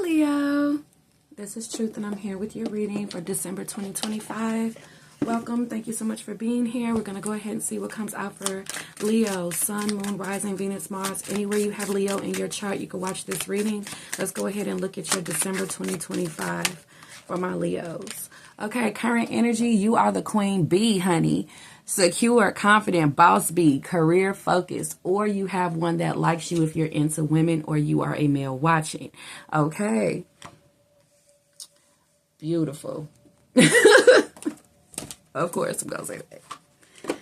Leo. This is Truth, and I'm here with your reading for December 2025. Welcome. Thank you so much for being here. We're going to go ahead and see what comes out for Leo, Sun, Moon, Rising, Venus, Mars. Anywhere you have Leo in your chart, you can watch this reading. Let's go ahead and look at your December 2025 for my Leos. Okay, current energy, you are the queen bee, honey. Secure, confident, boss bee, career focused, or you have one that likes you if you're into women or you are a male watching. Okay. Beautiful. Of course, I'm going to say that.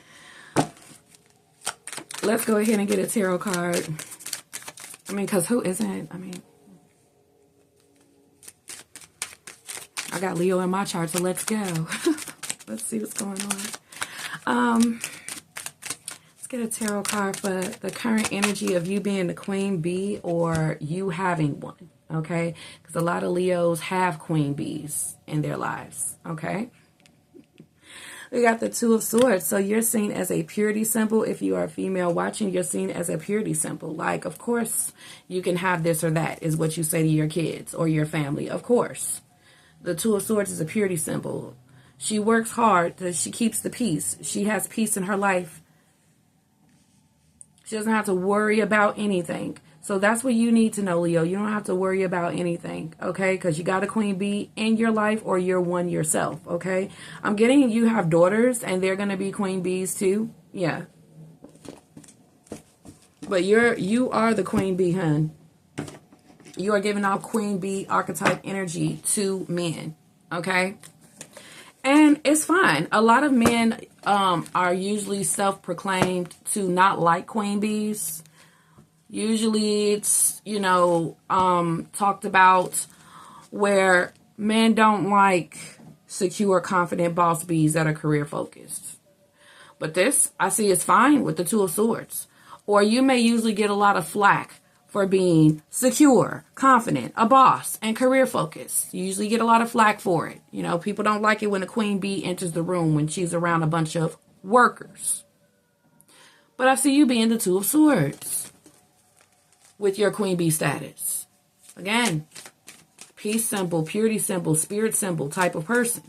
Let's go ahead and get a tarot card. Because who isn't? I got Leo in my chart, so let's go. Let's see what's going on. Let's get a tarot card for the current energy of you being the queen bee or you having one, okay? Because a lot of Leos have queen bees in their lives, okay? We got the Two of Swords. So you're seen as a purity symbol. If you are a female watching, you're seen as a purity symbol. Like, of course, you can have this or that is what you say to your kids or your family. Of course. The Two of Swords is a purity symbol. She works hard. She keeps the peace. She has peace in her life. She doesn't have to worry about anything. So that's what you need to know, Leo. You don't have to worry about anything, okay? Because you got a queen bee in your life or you're one yourself, okay? I'm getting you have daughters and they're going to be queen bees too. Yeah. But you are the queen bee, hun. You are giving out queen bee archetype energy to men, okay? And it's fine. A lot of men are usually self-proclaimed to not like queen bees. Usually it's, talked about where men don't like secure, confident boss bees that are career focused. But this, I see, is fine with the Two of Swords. Or you may usually get a lot of flack for being secure, confident, a boss, and career focused. You usually get a lot of flack for it. People don't like it when a queen bee enters the room when she's around a bunch of workers. But I see you being the Two of Swords with your queen bee status. Again, peace symbol, purity symbol, spirit symbol type of person.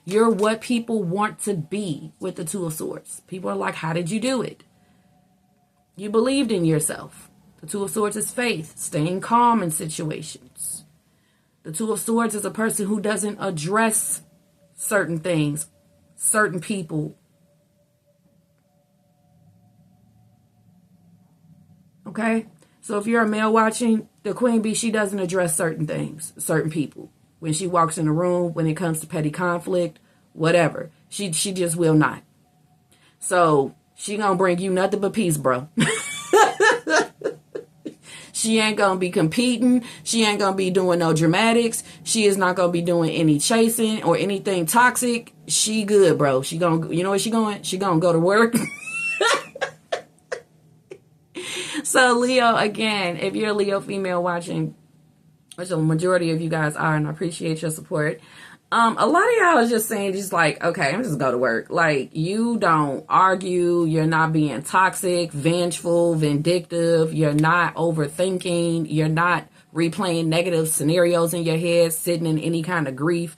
You're what people want to be with the Two of Swords. People are like, how did you do it? You believed in yourself. The Two of Swords is faith, staying calm in situations. The Two of Swords is a person who doesn't address certain things, certain people. Okay? So if you're a male watching, the queen bee, she doesn't address certain things, certain people. When she walks in the room, when it comes to petty conflict, whatever. She just will not. So she gonna bring you nothing but peace, bro. She ain't going to be competing. She ain't going to be doing no dramatics. She is not going to be doing any chasing or anything toxic. She good, bro. She going to, you know where she going? She going to go to work. So Leo, again, if you're a Leo female watching, which the majority of you guys are, and I appreciate your support. A lot of y'all is just saying, just like, okay, I'm just go to work. Like, you don't argue. You're not being toxic, vengeful, vindictive. You're not overthinking. You're not replaying negative scenarios in your head, sitting in any kind of grief.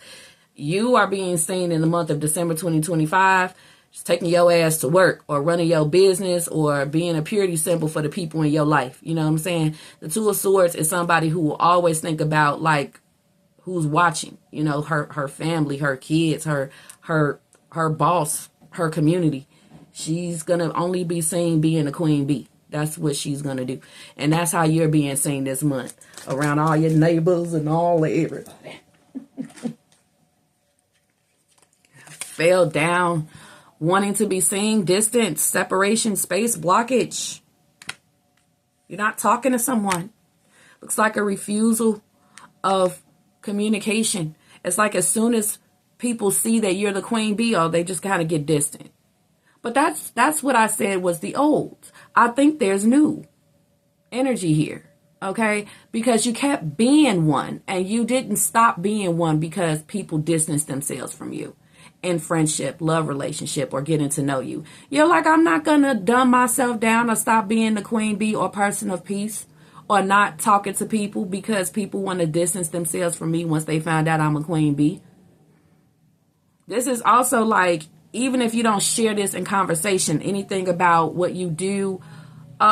You are being seen in the month of December 2025, just taking your ass to work or running your business or being a purity symbol for the people in your life. You know what I'm saying? The Two of Swords is somebody who will always think about, like, who's watching, her family, her kids, her boss, her community. She's going to only be seen being a queen bee. That's what she's going to do. And that's how you're being seen this month around all your neighbors and all everybody. Fell down, wanting to be seen, distance, separation, space, blockage. You're not talking to someone. Looks like a refusal of communication. It's like as soon as people see that you're the queen bee, they just kind of get distant. But that's what I said was the old. I think there's new energy here, okay? Because you kept being one and you didn't stop being one because people distanced themselves from you in friendship, love relationship, or getting to know you. You're like, I'm not going to dumb myself down or stop being the queen bee or person of peace or not talking to people because people want to distance themselves from me once they find out I'm a queen bee. This is also like, even if you don't share this in conversation, anything about what you do,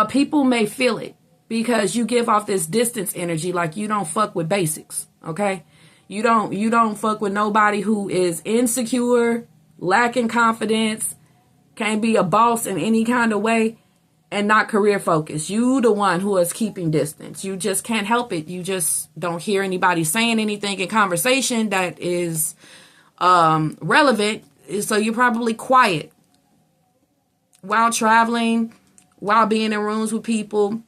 people may feel it because you give off this distance energy, like you don't fuck with basics, okay? You don't fuck with nobody who is insecure, lacking confidence, can't be a boss in any kind of way, and not career focused. You the one who is keeping distance. You just can't help it. You just don't hear anybody saying anything in conversation that is relevant, so you're probably quiet while traveling, while being in rooms with people,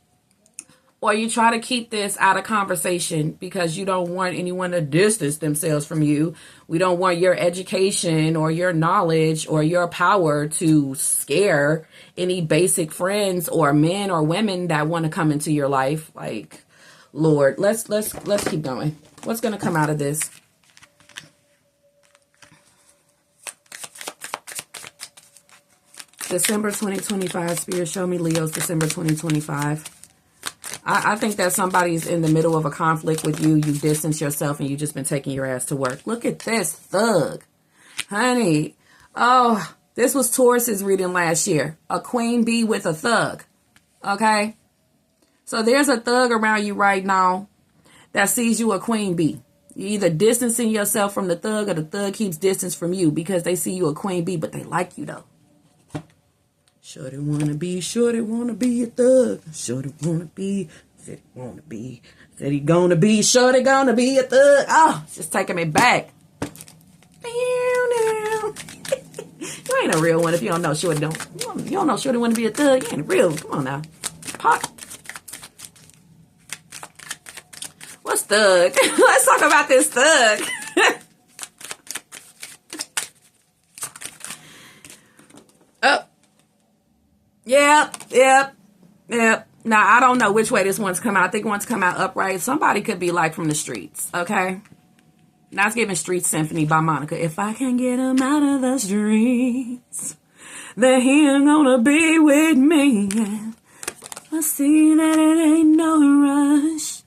or you try to keep this out of conversation because you don't want anyone to distance themselves from you. We don't want your education or your knowledge or your power to scare any basic friends or men or women that want to come into your life. Like, Lord, let's keep going. What's going to come out of this? December 2025, Spirit, show me Leo's December 2025. I think that somebody's in the middle of a conflict with you. You distance yourself and you just been taking your ass to work. Look at this thug. Honey. Oh, this was Taurus's reading last year. A queen bee with a thug. Okay? So there's a thug around you right now that sees you a queen bee. You're either distancing yourself from the thug or the thug keeps distance from you because they see you a queen bee, but they like you though. Shorty wanna be a thug. Shorty wanna be, said he wanna be, said he gonna be, shorty gonna be a thug. Oh, it's just taking me back. You ain't a real one if you don't know Shorty you don't know Shorty wanna be a thug. You ain't real. Come on now. Pop. What's thug? Let's talk about this thug. Oh. Yep. Now, I don't know which way this one's come out. I think one's come out upright. Somebody could be like from the streets, okay? Now it's giving Street Symphony by Monica. If I can get him out of the streets, then he ain't gonna be with me. I see that it ain't no rush.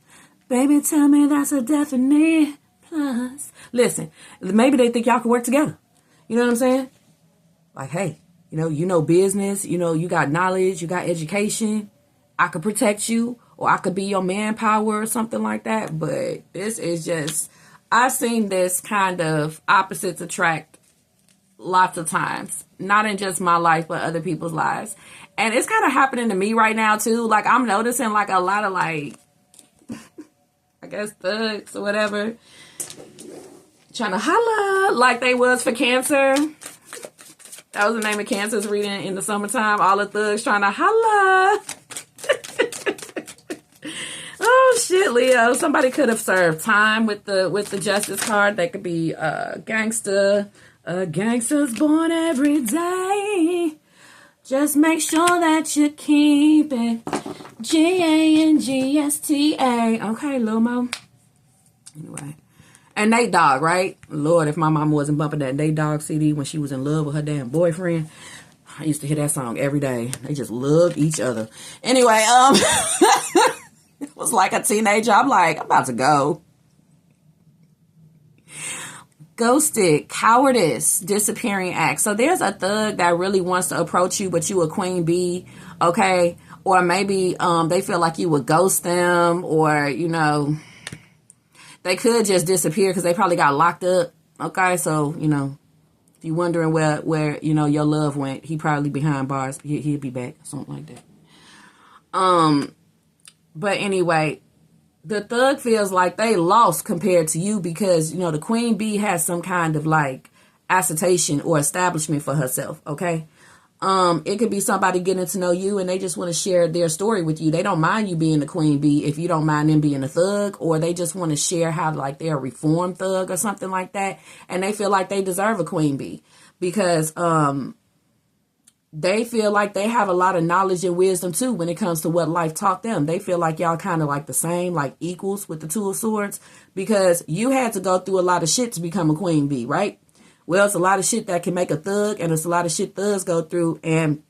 Baby, tell me that's a definite plus. Listen, maybe they think y'all can work together. You know what I'm saying? Like, hey. You know business, you got knowledge, you got education. I could protect you, or I could be your manpower or something like that. But this is just, I've seen this kind of opposites attract lots of times. Not in just my life, but other people's lives. And it's kind of happening to me right now too. Like, I'm noticing like a lot of like, I guess thugs or whatever, trying to holla like they was for Cancer. That was the name of Cancer's reading in the summertime. All the thugs trying to holla. Oh shit, Leo. Somebody could have served time with the justice card. They could be gangster. Gangster's born every day. Just make sure that you keep it. GANGSTA. Okay, Lil Mo. Anyway. And Nate Dogg, right? Lord, if my mama wasn't bumping that Nate Dogg CD when she was in love with her damn boyfriend, I used to hear that song every day. They just loved each other. Anyway, it was like a teenager. I'm like, I'm about to go. Ghosted, cowardice, disappearing act. So there's a thug that really wants to approach you, but you a queen bee, okay? Or maybe they feel like you would ghost them, or, they could just disappear because they probably got locked up. Okay, so, if you're wondering where your love went, he probably behind bars. He'll be back, something like that. But anyway, the thug feels like they lost compared to you because, the queen bee has some kind of like assertion or establishment for herself, okay? It could be somebody getting to know you and they just want to share their story with you. They don't mind you being the queen bee if you don't mind them being a thug, or they just want to share how like they're a reformed thug or something like that. And they feel like they deserve a queen bee because, they feel like they have a lot of knowledge and wisdom too when it comes to what life taught them. They feel like y'all kind of like the same, like equals with the Two of Swords, because you had to go through a lot of shit to become a queen bee, right? Well, it's a lot of shit that can make a thug, and it's a lot of shit thugs go through, and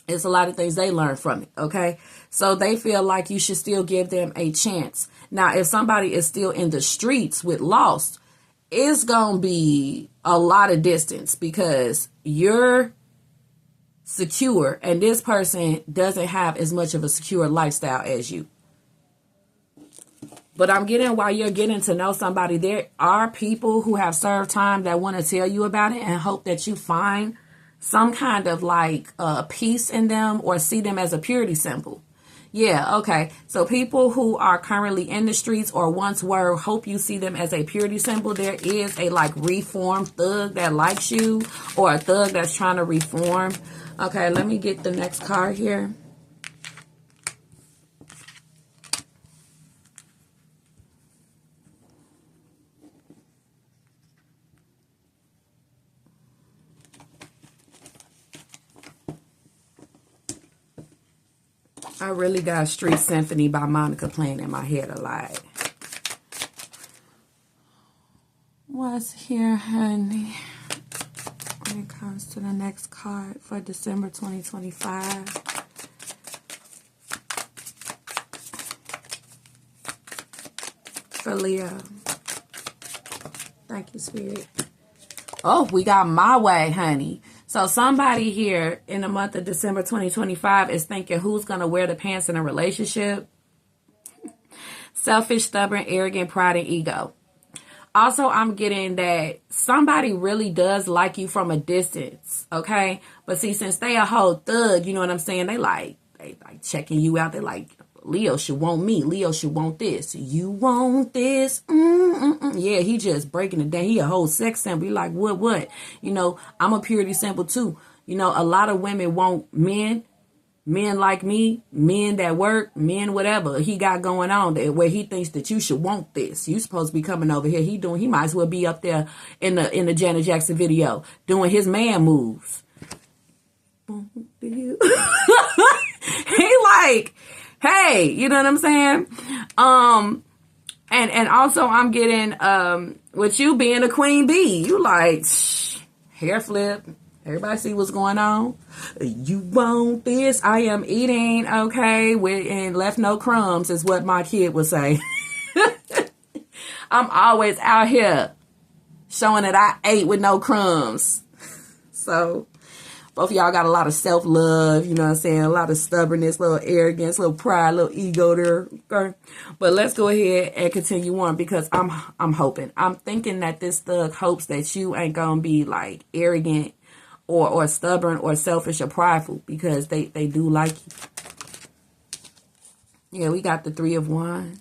it's a lot of things they learn from it, okay? So they feel like you should still give them a chance. Now, if somebody is still in the streets with lost, it's going to be a lot of distance because you're secure and this person doesn't have as much of a secure lifestyle as you. But I'm getting, while you're getting to know somebody, there are people who have served time that want to tell you about it and hope that you find some kind of like peace in them or see them as a purity symbol. Yeah, okay. So people who are currently in the streets or once were, hope you see them as a purity symbol. There is a like reformed thug that likes you or a thug that's trying to reform. Okay, let me get the next card here. I really got Street Symphony by Monica playing in my head a lot. What's here, honey? When it comes to the next card for December 2025. For Leo. Thank you, Spirit. Oh, we got my way, honey. So somebody here in the month of December 2025 is thinking who's going to wear the pants in a relationship. Selfish, stubborn, arrogant, pride, and ego. Also, I'm getting that somebody really does like you from a distance, okay? But see, since they a whole thug, you know what I'm saying? They like checking you out. They like, Leo should want me. Leo should want this. You want this? Yeah, he just breaking it down. He a whole sex symbol. He like, what? You know, I'm a purity symbol too. You know, a lot of women want men like me, men that work, men whatever he got going on there where he thinks that you should want this. You supposed to be coming over here. He might as well be up there in the Janet Jackson video doing his man moves. He like, hey, you know what I'm saying? And also I'm getting, with you being a queen bee, you like, hair flip. Everybody see what's going on? You want this? I am eating, okay, and left no crumbs is what my kid would say. I'm always out here showing that I ate with no crumbs. So both of y'all got a lot of self-love, you know what I'm saying? A lot of stubbornness, a little arrogance, a little pride, a little ego there. Okay? But let's go ahead and continue on because I'm hoping. I'm thinking that this thug hopes that you ain't gonna be like arrogant or stubborn or selfish or prideful because they do like you. Yeah, we got the Three of Wands.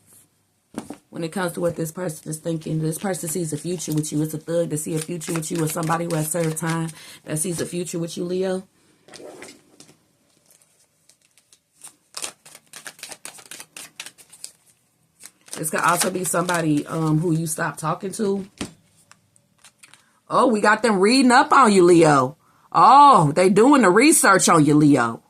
When it comes to what this person is thinking, this person sees a future with you. It's a thug that see a future with you or somebody who has served time that sees a future with you, Leo. This could also be somebody who you stopped talking to. Oh, we got them reading up on you, Leo. Oh, they doing the research on you, Leo.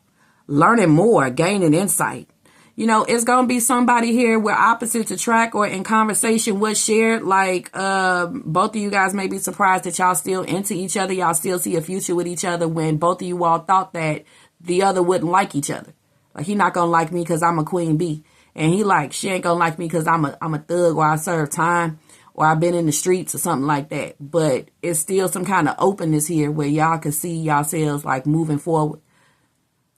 Learning more, gaining insight. You know, it's going to be somebody here where opposites attract or in conversation was shared. Like, both of you guys may be surprised that y'all still into each other. Y'all still see a future with each other when both of you all thought that the other wouldn't like each other. Like, he not going to like me because I'm a queen bee. And he like, she ain't going to like me because I'm a thug or I serve time or I've been in the streets or something like that. But it's still some kind of openness here where y'all can see yourselves like moving forward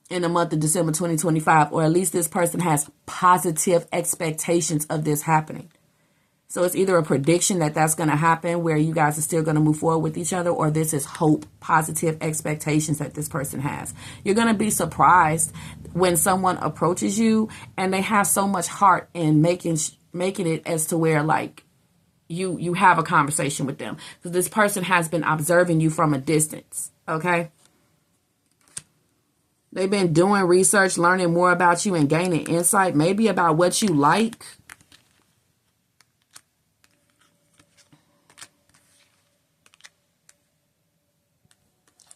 in the month of December 2025, or at least this person has positive expectations of this happening. So it's either a prediction that that's going to happen where you guys are still going to move forward with each other, or this is hope, positive expectations that this person has. You're going to be surprised when someone approaches you and they have so much heart in making it as to where like you have a conversation with them, because this person has been observing you from a distance. Okay. They've been doing research, learning more about you and gaining insight, maybe about what you like.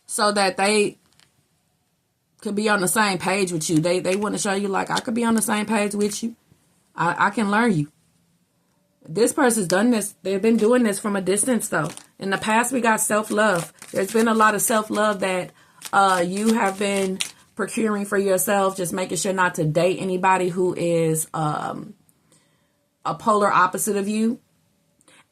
So that they could be on the same page with you. They want to show you like, I could be on the same page with you. I can learn you. This person's done this. They've been doing this from a distance though. In the past, we got self-love. There's been a lot of self-love that you have been procuring for yourself, just making sure not to date anybody who is a polar opposite of you.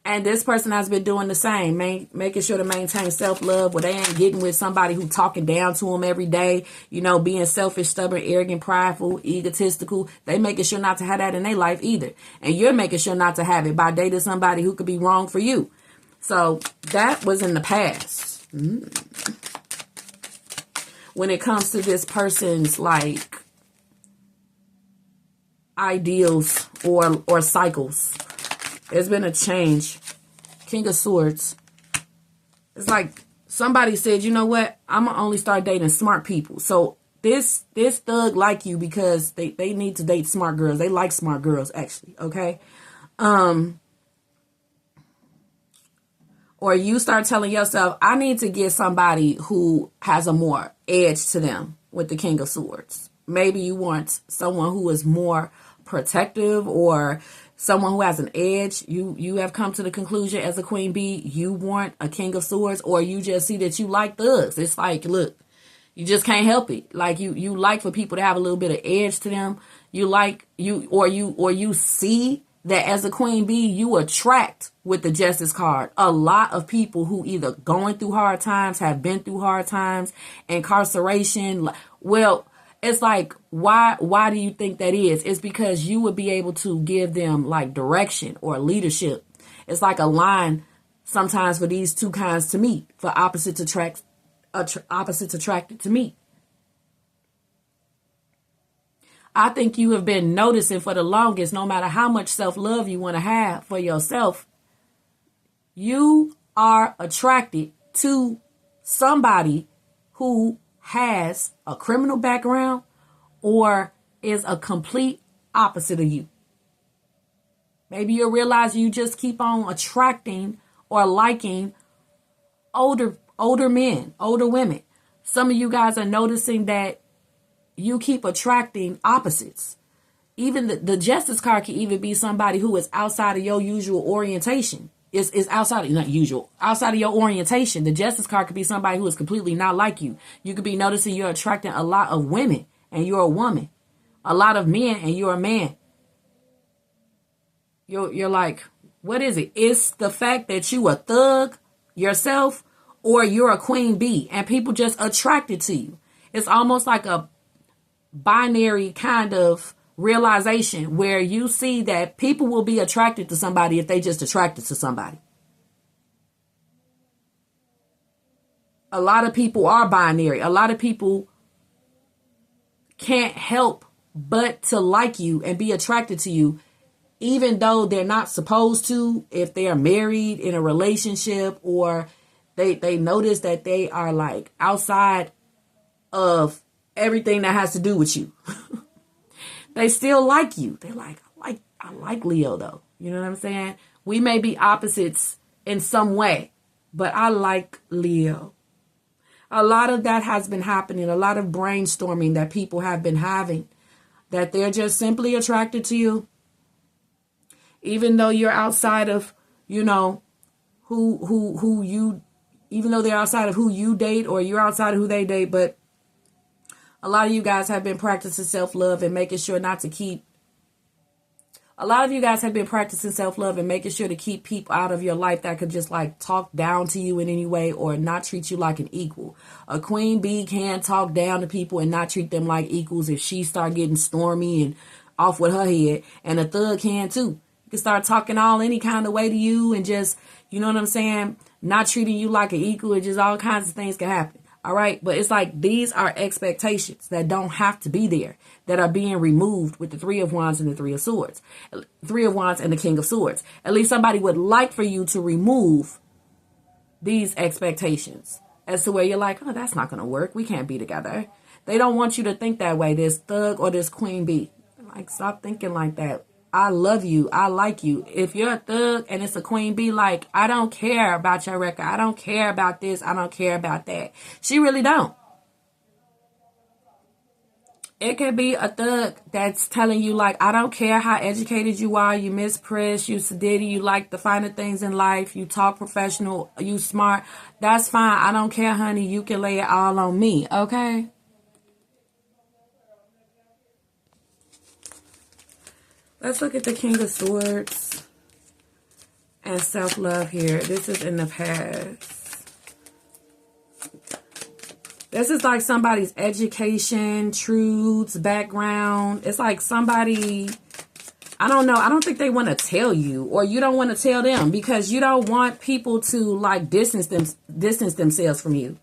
And this person has been doing the same, making sure to maintain self-love where they ain't getting with somebody who talking down to them every day, being selfish, stubborn, arrogant, prideful, egotistical. They making sure not to have that in their life either. And you're making sure not to have it by dating somebody who could be wrong for you. So that was in the past. When it comes to this person's like ideals or cycles, there's been a change. King of Swords. It's like somebody said, you know what? I'm going to only start dating smart people. So this thug like you because they need to date smart girls. They like smart girls, actually. Okay? Or you start telling yourself, I need to get somebody who has a more edge to them with the King of Swords. Maybe you want someone who is more protective or someone who has an edge. You have come to the conclusion as a Queen Bee, you want a King of Swords, or you just see that you like thugs. It's like, look, you just can't help it. Like you like for people to have a little bit of edge to them. You see that as a Queen Bee, you attract with the Justice card a lot of people who either going through hard times, have been through hard times, incarceration. Well, it's like, why do you think that is? It's because you would be able to give them like direction or leadership. It's like a line sometimes for these two kinds to meet, for opposites attracted to meet. I think you have been noticing for the longest, no matter how much self-love you want to have for yourself, you are attracted to somebody who has a criminal background or is a complete opposite of you. Maybe you'll realize you just keep on attracting or liking older men, older women. Some of you guys are noticing that you keep attracting opposites. Even the Justice card can even be somebody who is outside of your usual orientation. Is outside of your orientation. The Justice card could be somebody who is completely not like you. You could be noticing you're attracting a lot of women and you're a woman. A lot of men and you're a man. You're like, what is it? It's the fact that you a thug yourself or you're a Queen Bee and people just attracted to you. It's almost like a binary kind of realization where you see that people will be attracted to somebody if they just attracted to somebody. A lot of people are binary. A lot of people can't help but to like you and be attracted to you, even though they're not supposed to, if they are married in a relationship or they notice that they are like outside of everything that has to do with you. They still like you. They're like, I like Leo though. You know what I'm saying? We may be opposites in some way, but I like Leo. A lot of that has been happening. A lot of brainstorming that people have been having, that they're just simply attracted to you. Even though you're outside of, who you, even though they're outside of who you date or you're outside of who they date, but a lot of you guys have been practicing self-love and making sure not to keep. A lot of you guys have been practicing self-love and making sure to keep people out of your life that could just like talk down to you in any way or not treat you like an equal. A Queen Bee can talk down to people and not treat them like equals if she start getting stormy and off with her head. And a thug can too. You can start talking all any kind of way to you and just, you know what I'm saying, not treating you like an equal. And just all kinds of things can happen. All right. But it's like these are expectations that don't have to be there, that are being removed with the Three of Wands and the Three of Swords, Three of Wands and the King of Swords. At least somebody would like for you to remove these expectations as to where you're like, oh, that's not going to work. We can't be together. They don't want you to think that way. This thug or this Queen Bee. Like, stop thinking like that. I love you. I like you. If you're a thug and it's a Queen Bee, like, I don't care about your record. I don't care about this. I don't care about that. She really don't. It could be a thug that's telling you, like, I don't care how educated you are. You Miss Press, you sedity, you like the finer things in life. You talk professional, you smart. That's fine. I don't care, honey. You can lay it all on me. Okay? Let's look at the King of Swords and self-love here. This is in the past. This is like somebody's education, truths, background. It's like somebody, I don't know. I don't think they want to tell you, or you don't want to tell them, because you don't want people to like distance themselves from you.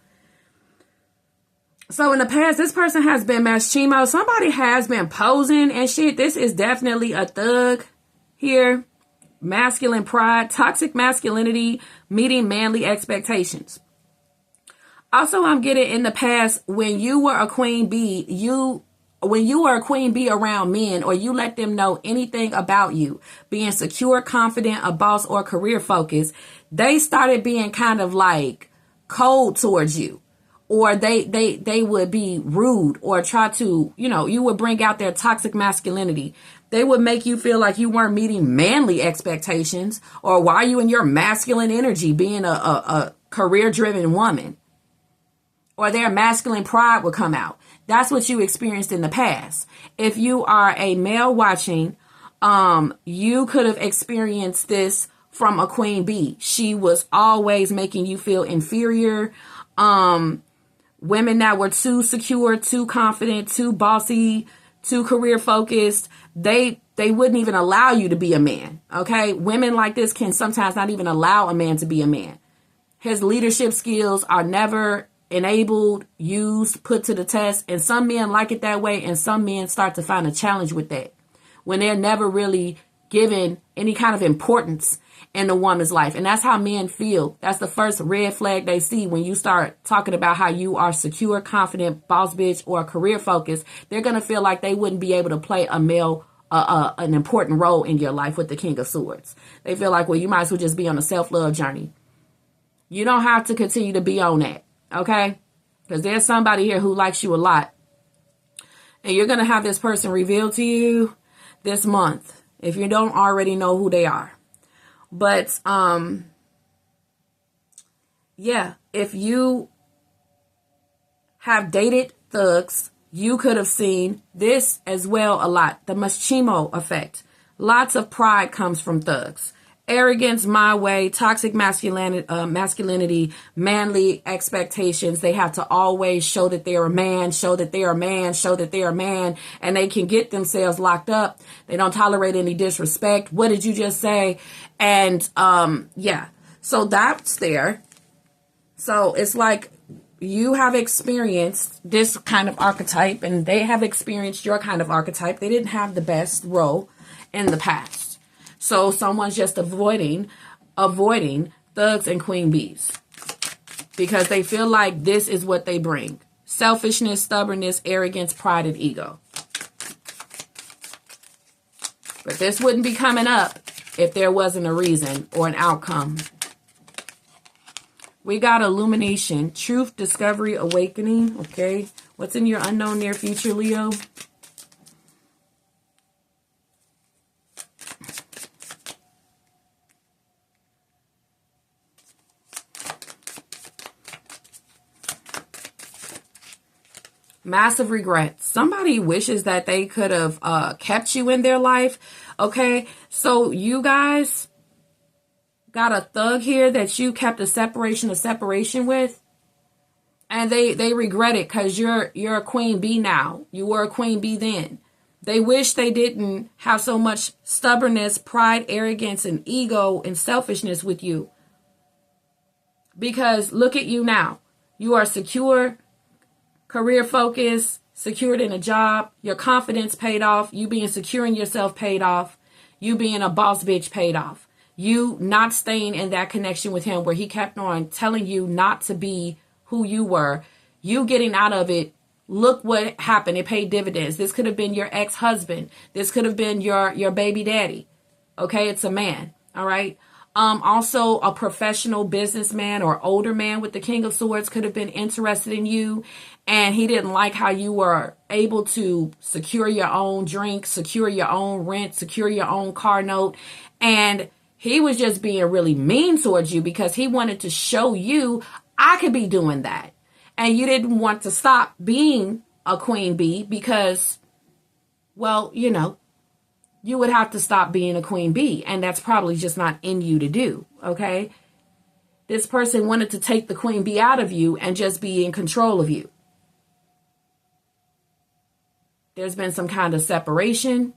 So in the past, this person has been Maschimo. Somebody has been posing and shit. This is definitely a thug here. Masculine pride, toxic masculinity, meeting manly expectations. Also, I'm getting in the past, when you were a queen bee, when you were a queen bee around men, or you let them know anything about you, being secure, confident, a boss, or career focused, they started being kind of like cold towards you. Or they would be rude, or try to, you would bring out their toxic masculinity. They would make you feel like you weren't meeting manly expectations, or why are you in your masculine energy being a career-driven woman? Or their masculine pride would come out. That's what you experienced in the past. If you are a male watching, you could have experienced this from a queen bee. She was always making you feel inferior. Women that were too secure, too confident, too bossy, too career focused, they wouldn't even allow you to be a man. Okay. Women like this can sometimes not even allow a man to be a man. His leadership skills are never enabled, used, put to the test. And some men like it that way. And some men start to find a challenge with that when they're never really given any kind of importance in a woman's life. And that's how men feel. That's the first red flag they see when you start talking about how you are secure, confident, boss bitch, or career focused. They're going to feel like they wouldn't be able to play an important role in your life with the King of Swords. They feel like, well, you might as well just be on a self-love journey. You don't have to continue to be on that. Okay? Because there's somebody here who likes you a lot. And you're going to have this person revealed to you this month, if you don't already know who they are. But, yeah, if you have dated thugs, you could have seen this as well a lot. The Maschimo effect. Lots of pride comes from thugs. Arrogance, my way, toxic masculinity, manly expectations. They have to always show that they're a man, show that they're a man, show that they're a man, and they can get themselves locked up. They don't tolerate any disrespect. What did you just say? And, yeah, so that's there. So it's like you have experienced this kind of archetype, and they have experienced your kind of archetype. They didn't have the best role in the past. So someone's just avoiding thugs and queen bees because they feel like this is what they bring. Selfishness, stubbornness, arrogance, pride, and ego. But this wouldn't be coming up if there wasn't a reason or an outcome. We got illumination, truth, discovery, awakening. Okay. What's in your unknown near future, Leo? Massive regret. Somebody wishes that they could have kept you in their life. Okay, so you guys got a thug here that you kept a separation with, and they regret it because you're a queen bee now. You were a queen bee then. They wish they didn't have so much stubbornness, pride, arrogance, and ego and selfishness with you. Because look at you now. You are secure, career focused, secured in a job. Your confidence paid off. You being secure in yourself paid off. You being a boss bitch paid off. You not staying in that connection with him where he kept on telling you not to be who you were. You getting out of it. Look what happened. It paid dividends. This could have been your ex-husband. This could have been your baby daddy. Okay, it's a man. All right. Also, a professional businessman or older man with the King of Swords could have been interested in you, and he didn't like how you were able to secure your own drink, secure your own rent, secure your own car note, and he was just being really mean towards you because he wanted to show you, I could be doing that. And you didn't want to stop being a queen bee because, well, you know, you would have to stop being a queen bee. And that's probably just not in you to do. Okay. This person wanted to take the queen bee out of you and just be in control of you. There's been some kind of separation.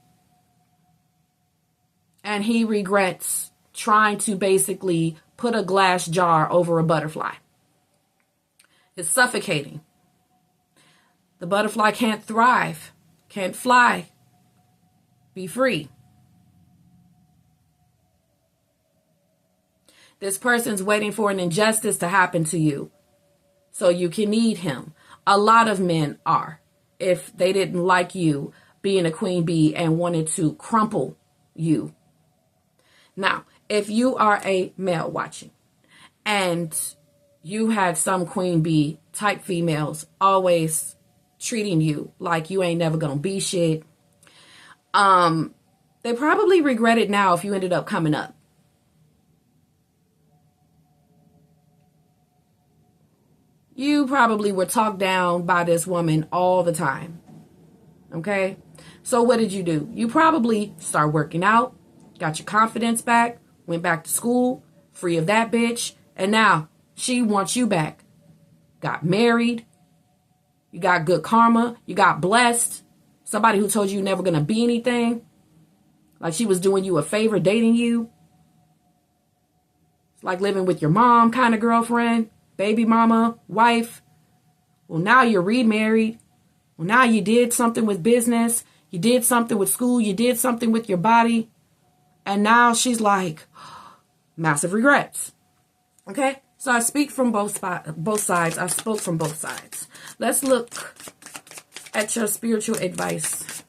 And he regrets trying to basically put a glass jar over a butterfly. It's suffocating. The butterfly can't thrive, can't fly, be free. This person's waiting for an injustice to happen to you so you can need him. A lot of men are, if they didn't like you being a queen bee and wanted to crumple you. Now, if you are a male watching and you had some queen bee type females always treating you like you ain't never gonna be shit, they probably regret it now if you ended up coming up. You probably were talked down by this woman all the time. Okay? So what did you do? You probably start working out, got your confidence back, went back to school, free of that bitch, and now she wants you back. Got married, you got good karma, you got blessed. Somebody who told you you're never going to be anything, like she was doing you a favor dating you. It's like living with your mom kind of girlfriend, baby mama, wife. Well, now you're remarried. Well, now you did something with business. You did something with school. You did something with your body. And now she's like, massive regrets. Okay? So I speak from both sides. I spoke from both sides. Let's look at your spiritual advice.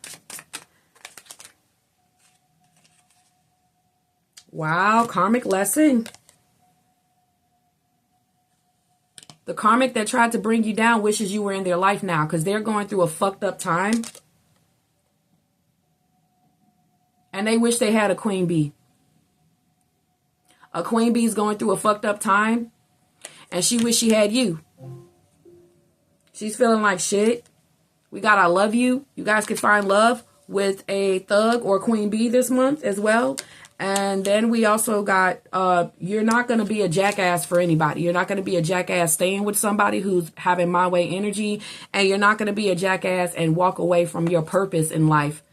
Wow, karmic lesson. The karmic that tried to bring you down wishes you were in their life now because they're going through a fucked up time. And they wish they had a queen bee. A queen bee is going through a fucked up time. And she wish she had you. She's feeling like shit. We got I Love You. You guys can find love with a thug or queen bee this month as well. And then we also got, you're not going to be a jackass for anybody. You're not going to be a jackass staying with somebody who's having my way energy. And you're not going to be a jackass and walk away from your purpose in life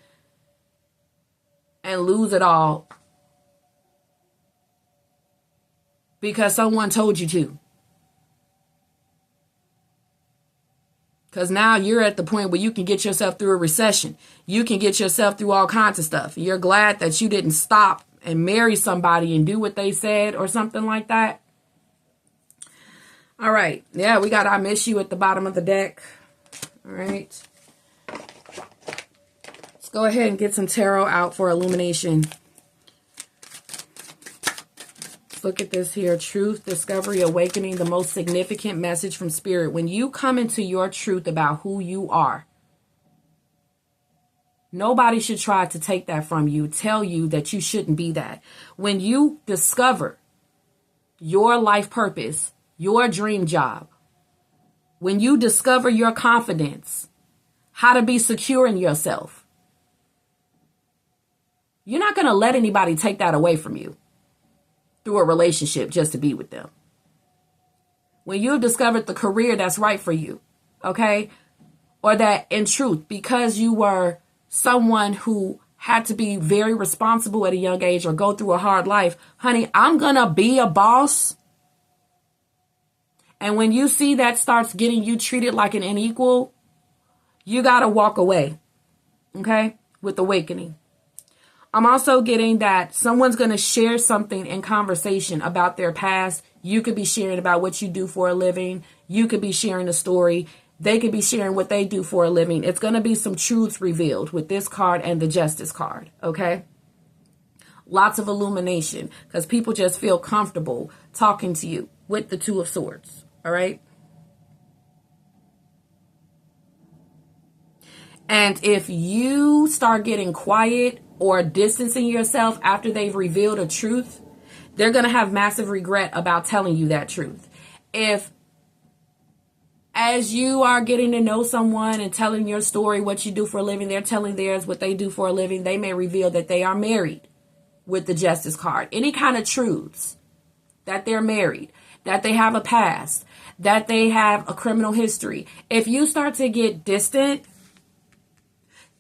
and lose it all because someone told you to. Because now you're at the point where you can get yourself through a recession. You can get yourself through all kinds of stuff. You're glad that you didn't stop and marry somebody and do what they said or something like that. All right. Yeah, we got I Miss You at the bottom of the deck. All right. Let's go ahead and get some tarot out for illumination. Let's look at this here. Truth, discovery, awakening, the most significant message from spirit. When you come into your truth about who you are, nobody should try to take that from you, tell you that you shouldn't be that. When you discover your life purpose, your dream job, when you discover your confidence, how to be secure in yourself, you're not going to let anybody take that away from you through a relationship just to be with them. When you've discovered the career that's right for you, okay? Or that in truth, because you were someone who had to be very responsible at a young age or go through a hard life, honey, I'm going to be a boss. And when you see that starts getting you treated like an unequal, you got to walk away, okay, with awakening. I'm also getting that someone's going to share something in conversation about their past. You could be sharing about what you do for a living. You could be sharing a story. They could be sharing what they do for a living. It's going to be some truths revealed with this card and the Justice card, okay? Lots of illumination because people just feel comfortable talking to you with the Two of Swords, all right? And if you start getting quiet or distancing yourself after they've revealed a truth, they're going to have massive regret about telling you that truth. If As you are getting to know someone and telling your story, what you do for a living, they're telling theirs, what they do for a living, they may reveal that they are married with the Justice card. Any kind of truths, that they're married, that they have a past, that they have a criminal history. If you start to get distant,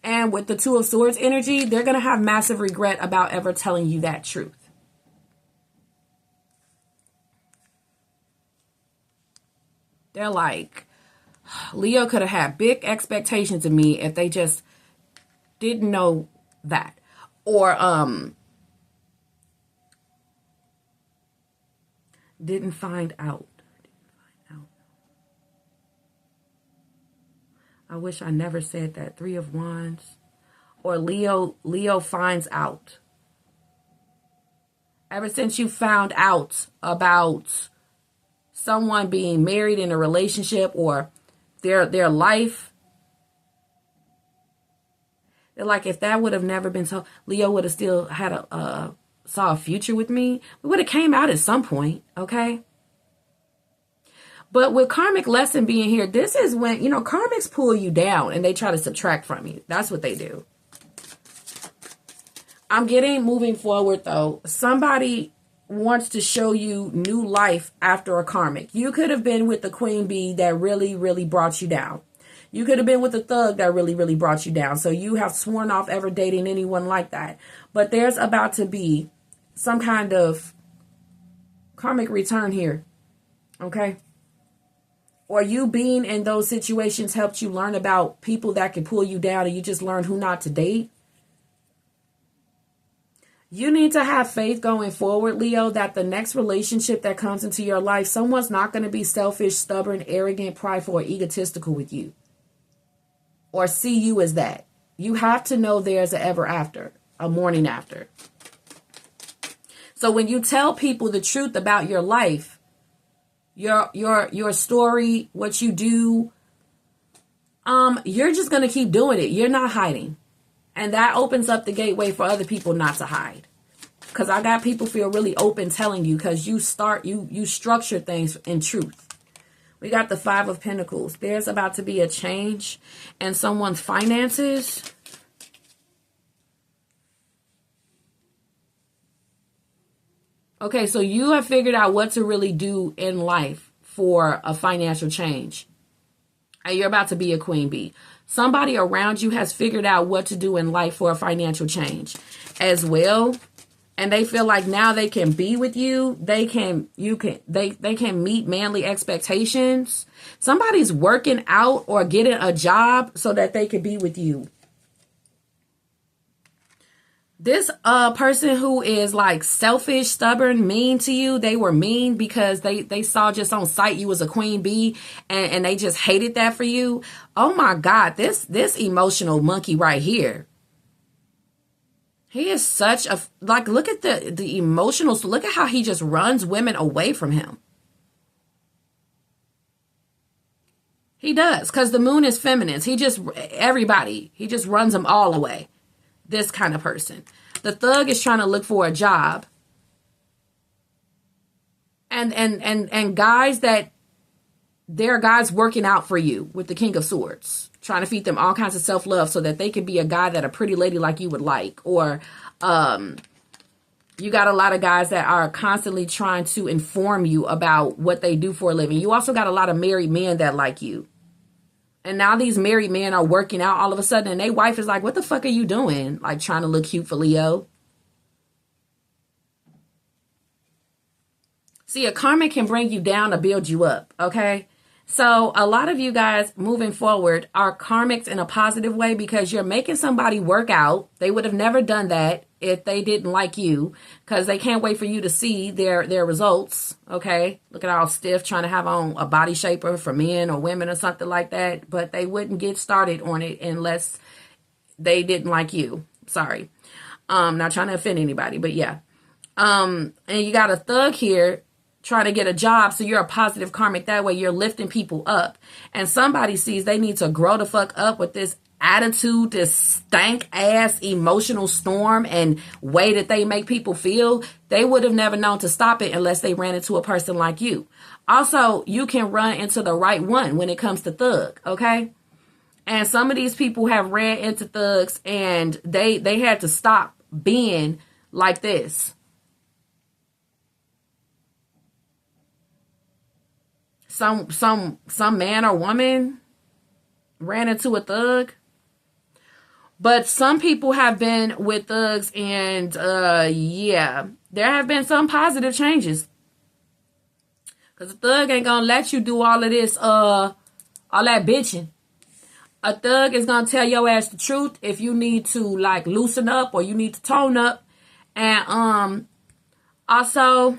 and with the Two of Swords energy, they're going to have massive regret about ever telling you that truth. They're like, Leo could have had big expectations of me if they just didn't know that. Or didn't find out. I wish I never said that. 3 of Wands. Or Leo finds out. Ever since you found out about someone being married in a relationship or their life, they're like, if that would have never been told, Leo would have still had saw a future with me. We would have came out at some point, okay? But with karmic lesson being here, this is when, karmics pull you down and they try to subtract from you. That's what they do. I'm getting, moving forward though, somebody wants to show you new life after a karmic. You could have been with the queen bee that really, really brought you down. You could have been with a thug that really, really brought you down. So you have sworn off ever dating anyone like that. But there's about to be some kind of karmic return here. Okay? Or you being in those situations helped you learn about people that can pull you down and you just learned who not to date. You need to have faith going forward, Leo, that the next relationship that comes into your life, someone's not going to be selfish, stubborn, arrogant, prideful, or egotistical with you. Or see you as that. You have to know there's an ever after, a morning after. So when you tell people the truth about your life, your story, what you do, you're just going to keep doing it. You're not hiding. And that opens up the gateway for other people not to hide. Because I got people feel really open telling you because you structure things in truth. We got the 5 of Pentacles. There's about to be a change in someone's finances. Okay, so you have figured out what to really do in life for a financial change. And you're about to be a queen bee. Somebody around you has figured out what to do in life for a financial change as well. And they feel like now they can be with you. They can meet manly expectations. Somebody's working out or getting a job so that they can be with you. This person who is like selfish, stubborn, mean to you, they were mean because they saw just on sight you was a queen bee and they just hated that for you. Oh my God, this emotional monkey right here. He is such a, like, look at the emotional, so look at how he just runs women away from him. He does, because the moon is feminine. He just runs them all away. This kind of person. The thug is trying to look for a job. And guys there are guys working out for you with the King of Swords, trying to feed them all kinds of self-love so that they can be a guy that a pretty lady like you would like. Or you got a lot of guys that are constantly trying to inform you about what they do for a living. You also got a lot of married men that like you. And now these married men are working out all of a sudden and their wife is like, what the fuck are you doing? Like trying to look cute for Leo. See, a karma can bring you down to build you up, okay? So a lot of you guys moving forward are karmics in a positive way because you're making somebody work out. They would have never done that if they didn't like you because they can't wait for you to see their results, okay? Look at all stiff trying to have on a body shaper for men or women or something like that, but they wouldn't get started on it unless they didn't like you. Sorry. Not trying to offend anybody, but yeah. And you got a thug here trying to get a job, so you're a positive karmic that way. You're lifting people up. And somebody sees they need to grow the fuck up with this attitude, this stank ass emotional storm and way that they make people feel, they would have never known to stop it unless they ran into a person like you. Also, you can run into the right one when it comes to thug, okay? And some of these people have ran into thugs and they had to stop being like this. Some man or woman ran into a thug. But some people have been with thugs and yeah, there have been some positive changes. Cause a thug ain't gonna let you do all of this all that bitching. A thug is gonna tell your ass the truth if you need to like loosen up or you need to tone up. And also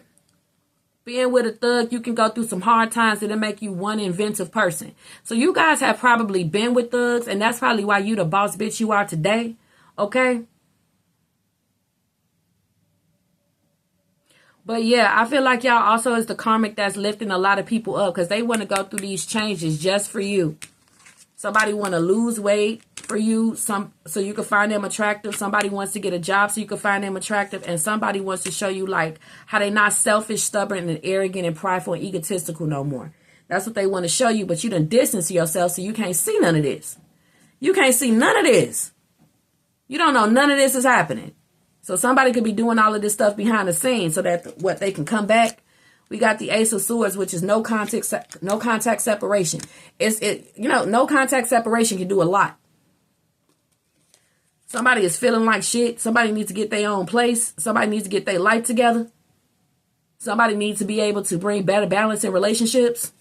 being with a thug, you can go through some hard times and it'll make you one inventive person. So you guys have probably been with thugs, and that's probably why you the boss bitch you are today. Okay? But yeah, I feel like y'all also is the karmic that's lifting a lot of people up because they want to go through these changes just for you. Somebody want to lose weight for you, so you can find them attractive. Somebody wants to get a job so you can find them attractive. And somebody wants to show you like how they not selfish, stubborn, and arrogant, and prideful, and egotistical no more. That's what they want to show you, but you done distance yourself so you can't see none of this. You can't see none of this. You don't know none of this is happening. So somebody could be doing all of this stuff behind the scenes so that what they can come back. We got the Ace of Swords, which is no contact separation. No contact separation can do a lot. Somebody is feeling like shit. Somebody needs to get their own place. Somebody needs to get their life together. Somebody needs to be able to bring better balance in relationships.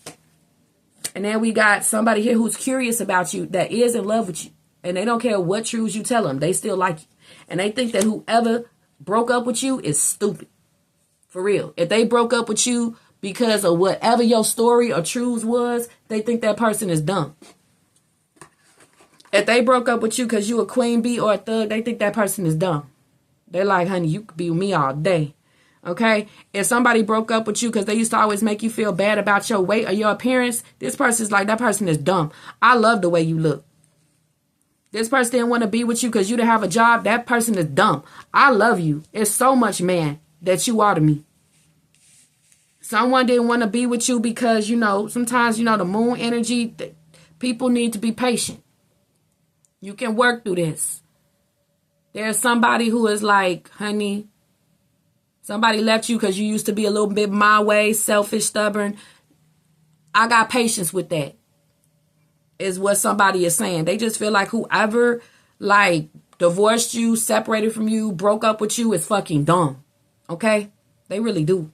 And then we got somebody here who's curious about you, that is in love with you. And they don't care what truths you tell them. They still like you. And they think that whoever broke up with you is stupid. For real. If they broke up with you because of whatever your story or truths was, they think that person is dumb. If they broke up with you because you a queen bee or a thug, they think that person is dumb. They're like, honey, you could be with me all day. Okay? If somebody broke up with you because they used to always make you feel bad about your weight or your appearance, this person's like, that person is dumb. I love the way you look. This person didn't want to be with you because you didn't have a job. That person is dumb. I love you. It's so much, man, that you are to me. Someone didn't want to be with you because, sometimes, the moon energy, people need to be patient. You can work through this. There's somebody who is like, honey, somebody left you because you used to be a little bit my way, selfish, stubborn. I got patience with that, is what somebody is saying. They just feel like whoever, divorced you, separated from you, broke up with you is fucking dumb. Okay? They really do.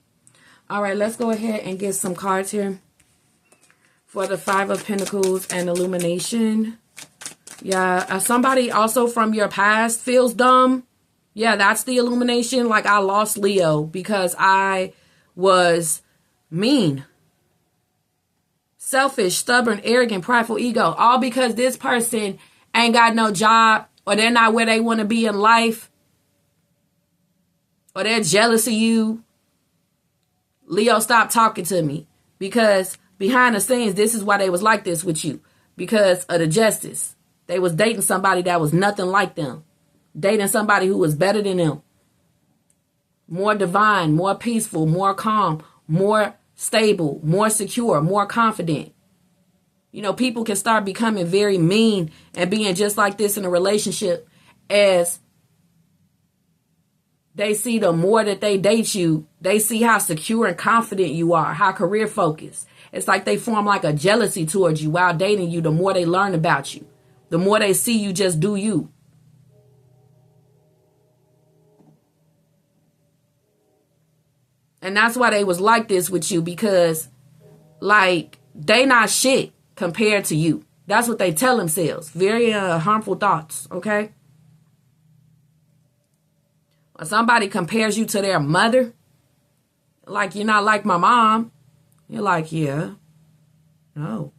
All right, let's go ahead and get some cards here for the Five of Pentacles and Illumination. Yeah, somebody also from your past feels dumb. Yeah, that's the Illumination. Like, I lost Leo because I was mean, selfish, stubborn, arrogant, prideful, ego. All because this person ain't got no job, or they're not where they want to be in life, or they're jealous of you. Leo, stop talking to me, because behind the scenes, this is why they was like this with you, because of the justice. They was dating somebody that was nothing like them, dating somebody who was better than them, more divine, more peaceful, more calm, more stable, more secure, more confident. People can start becoming very mean and being just like this in a relationship as they see the more that they date you, they see how secure and confident you are, how career focused. It's like they form like a jealousy towards you while dating you. The more they learn about you, the more they see you just do you. And that's why they was like this with you, because they not shit compared to you. That's what they tell themselves. Very harmful thoughts, okay? When somebody compares you to their mother, like, you're not like my mom, you're like, yeah, no.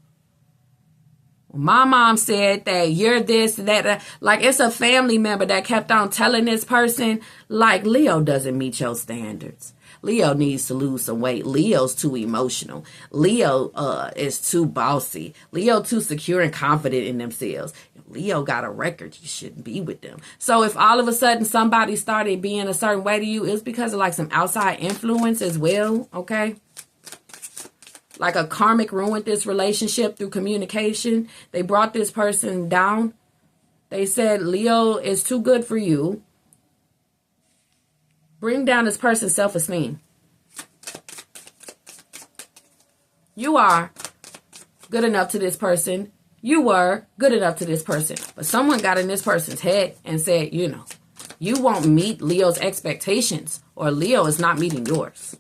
My mom said that you're this, that. Like, it's a family member that kept on telling this person, like, Leo doesn't meet your standards. Leo needs to lose some weight. Leo's too emotional. Leo is too bossy. Leo too secure and confident in themselves. If Leo got a record, you shouldn't be with them. So if all of a sudden somebody started being a certain way to you, it's because of like some outside influence as well, okay? Like a karmic ruined this relationship through communication. They brought this person down. They said, Leo is too good for you. Bring down this person's self-esteem. You are good enough to this person. You were good enough to this person. But someone got in this person's head and said, you know, you won't meet Leo's expectations, or Leo is not meeting yours.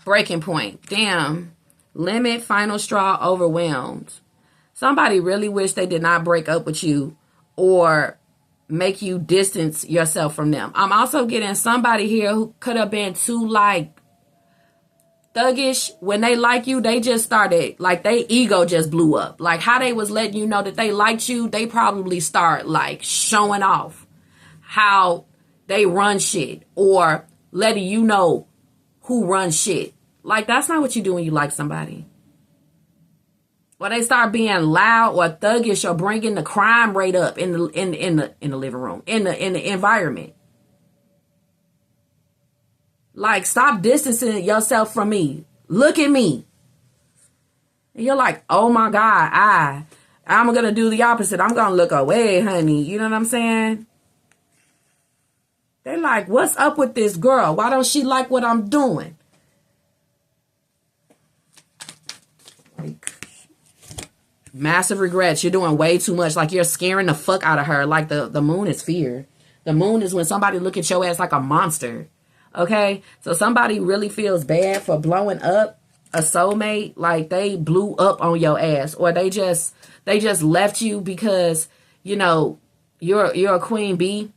Breaking point. Damn. Limit, final straw, overwhelmed. Somebody really wish they did not break up with you or make you distance yourself from them. I'm also getting somebody here who could have been too like thuggish. When they like you, they just started, like, they ego just blew up. Like how they was letting you know that they liked you, they probably start like showing off how they run shit or letting you know who runs shit. Like, that's not what you do when you like somebody. Or they start being loud or thuggish or bringing the crime rate up in the living room, in the environment. Like, stop distancing yourself from me. Look at me. And you're like, oh my God, I'm gonna do the opposite. I'm gonna look away, honey. You know what I'm saying? They're like, what's up with this girl? Why don't she like what I'm doing? Like, massive regrets. You're doing way too much. Like, you're scaring the fuck out of her. Like, the moon is fear. The moon is when somebody look at your ass like a monster. Okay? So somebody really feels bad for blowing up a soulmate. Like, they blew up on your ass. Or they just left you because, you know, you're a queen bee.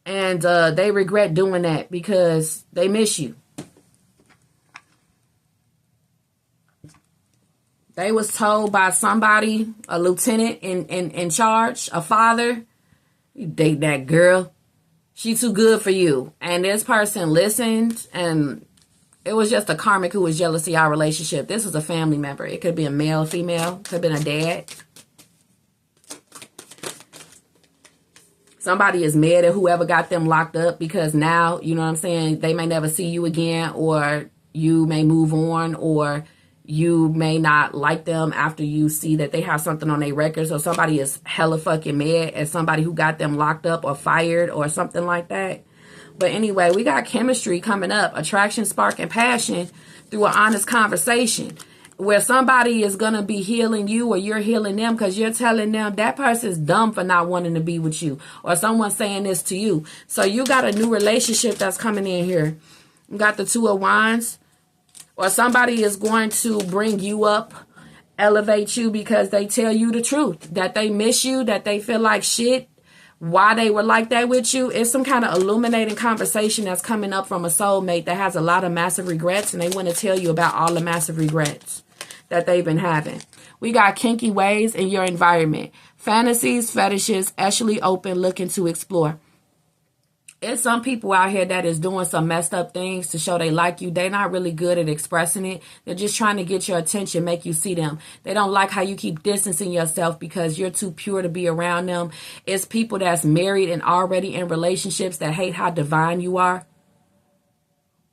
And they regret doing that because they miss you. They was told by somebody, a lieutenant in charge, a father, you date that girl. She too good for you. And this person listened, and it was just a karmic who was jealous of our relationship. This was a family member. It could be a male, female, could have been a dad. Somebody is mad at whoever got them locked up because now, you know what I'm saying, they may never see you again, or you may move on, or you may not like them after you see that they have something on their record. So somebody is hella fucking mad at somebody who got them locked up or fired or something like that. But anyway, we got chemistry coming up. Attraction, spark, and passion through an honest conversation where somebody is going to be healing you or you're healing them because you're telling them that person's dumb for not wanting to be with you, or someone's saying this to you. So you got a new relationship that's coming in here. You got the Two of Wands. Or somebody is going to bring you up, elevate you because they tell you the truth, that they miss you, that they feel like shit, why they were like that with you. It's some kind of illuminating conversation that's coming up from a soulmate that has a lot of massive regrets, and they want to tell you about all the massive regrets that they've been having. We got kinky ways in your environment. Fantasies, fetishes, actually open, looking to explore. It's some people out here that is doing some messed up things to show they like you. They're not really good at expressing it. They're just trying to get your attention, make you see them. They don't like how you keep distancing yourself because you're too pure to be around them. It's people that's married and already in relationships that hate how divine you are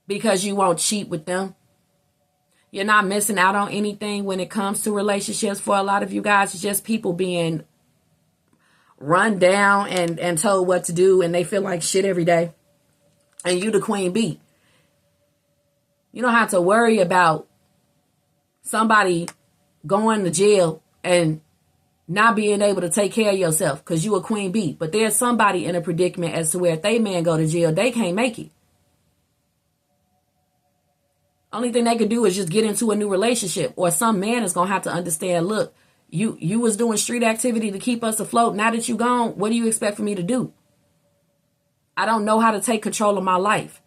because you won't cheat with them. You're not missing out on anything when it comes to relationships. For a lot of you guys, it's just people being run down and told what to do, and they feel like shit every day. And you the queen bee. You don't have to worry about somebody going to jail and not being able to take care of yourself because you a queen bee. But there's somebody in a predicament as to where if they man go to jail, they can't make it. Only thing they could do is just get into a new relationship, or some man is going to have to understand, look, you was doing street activity to keep us afloat. Now that you gone, what do you expect for me to do? I don't know how to take control of my life.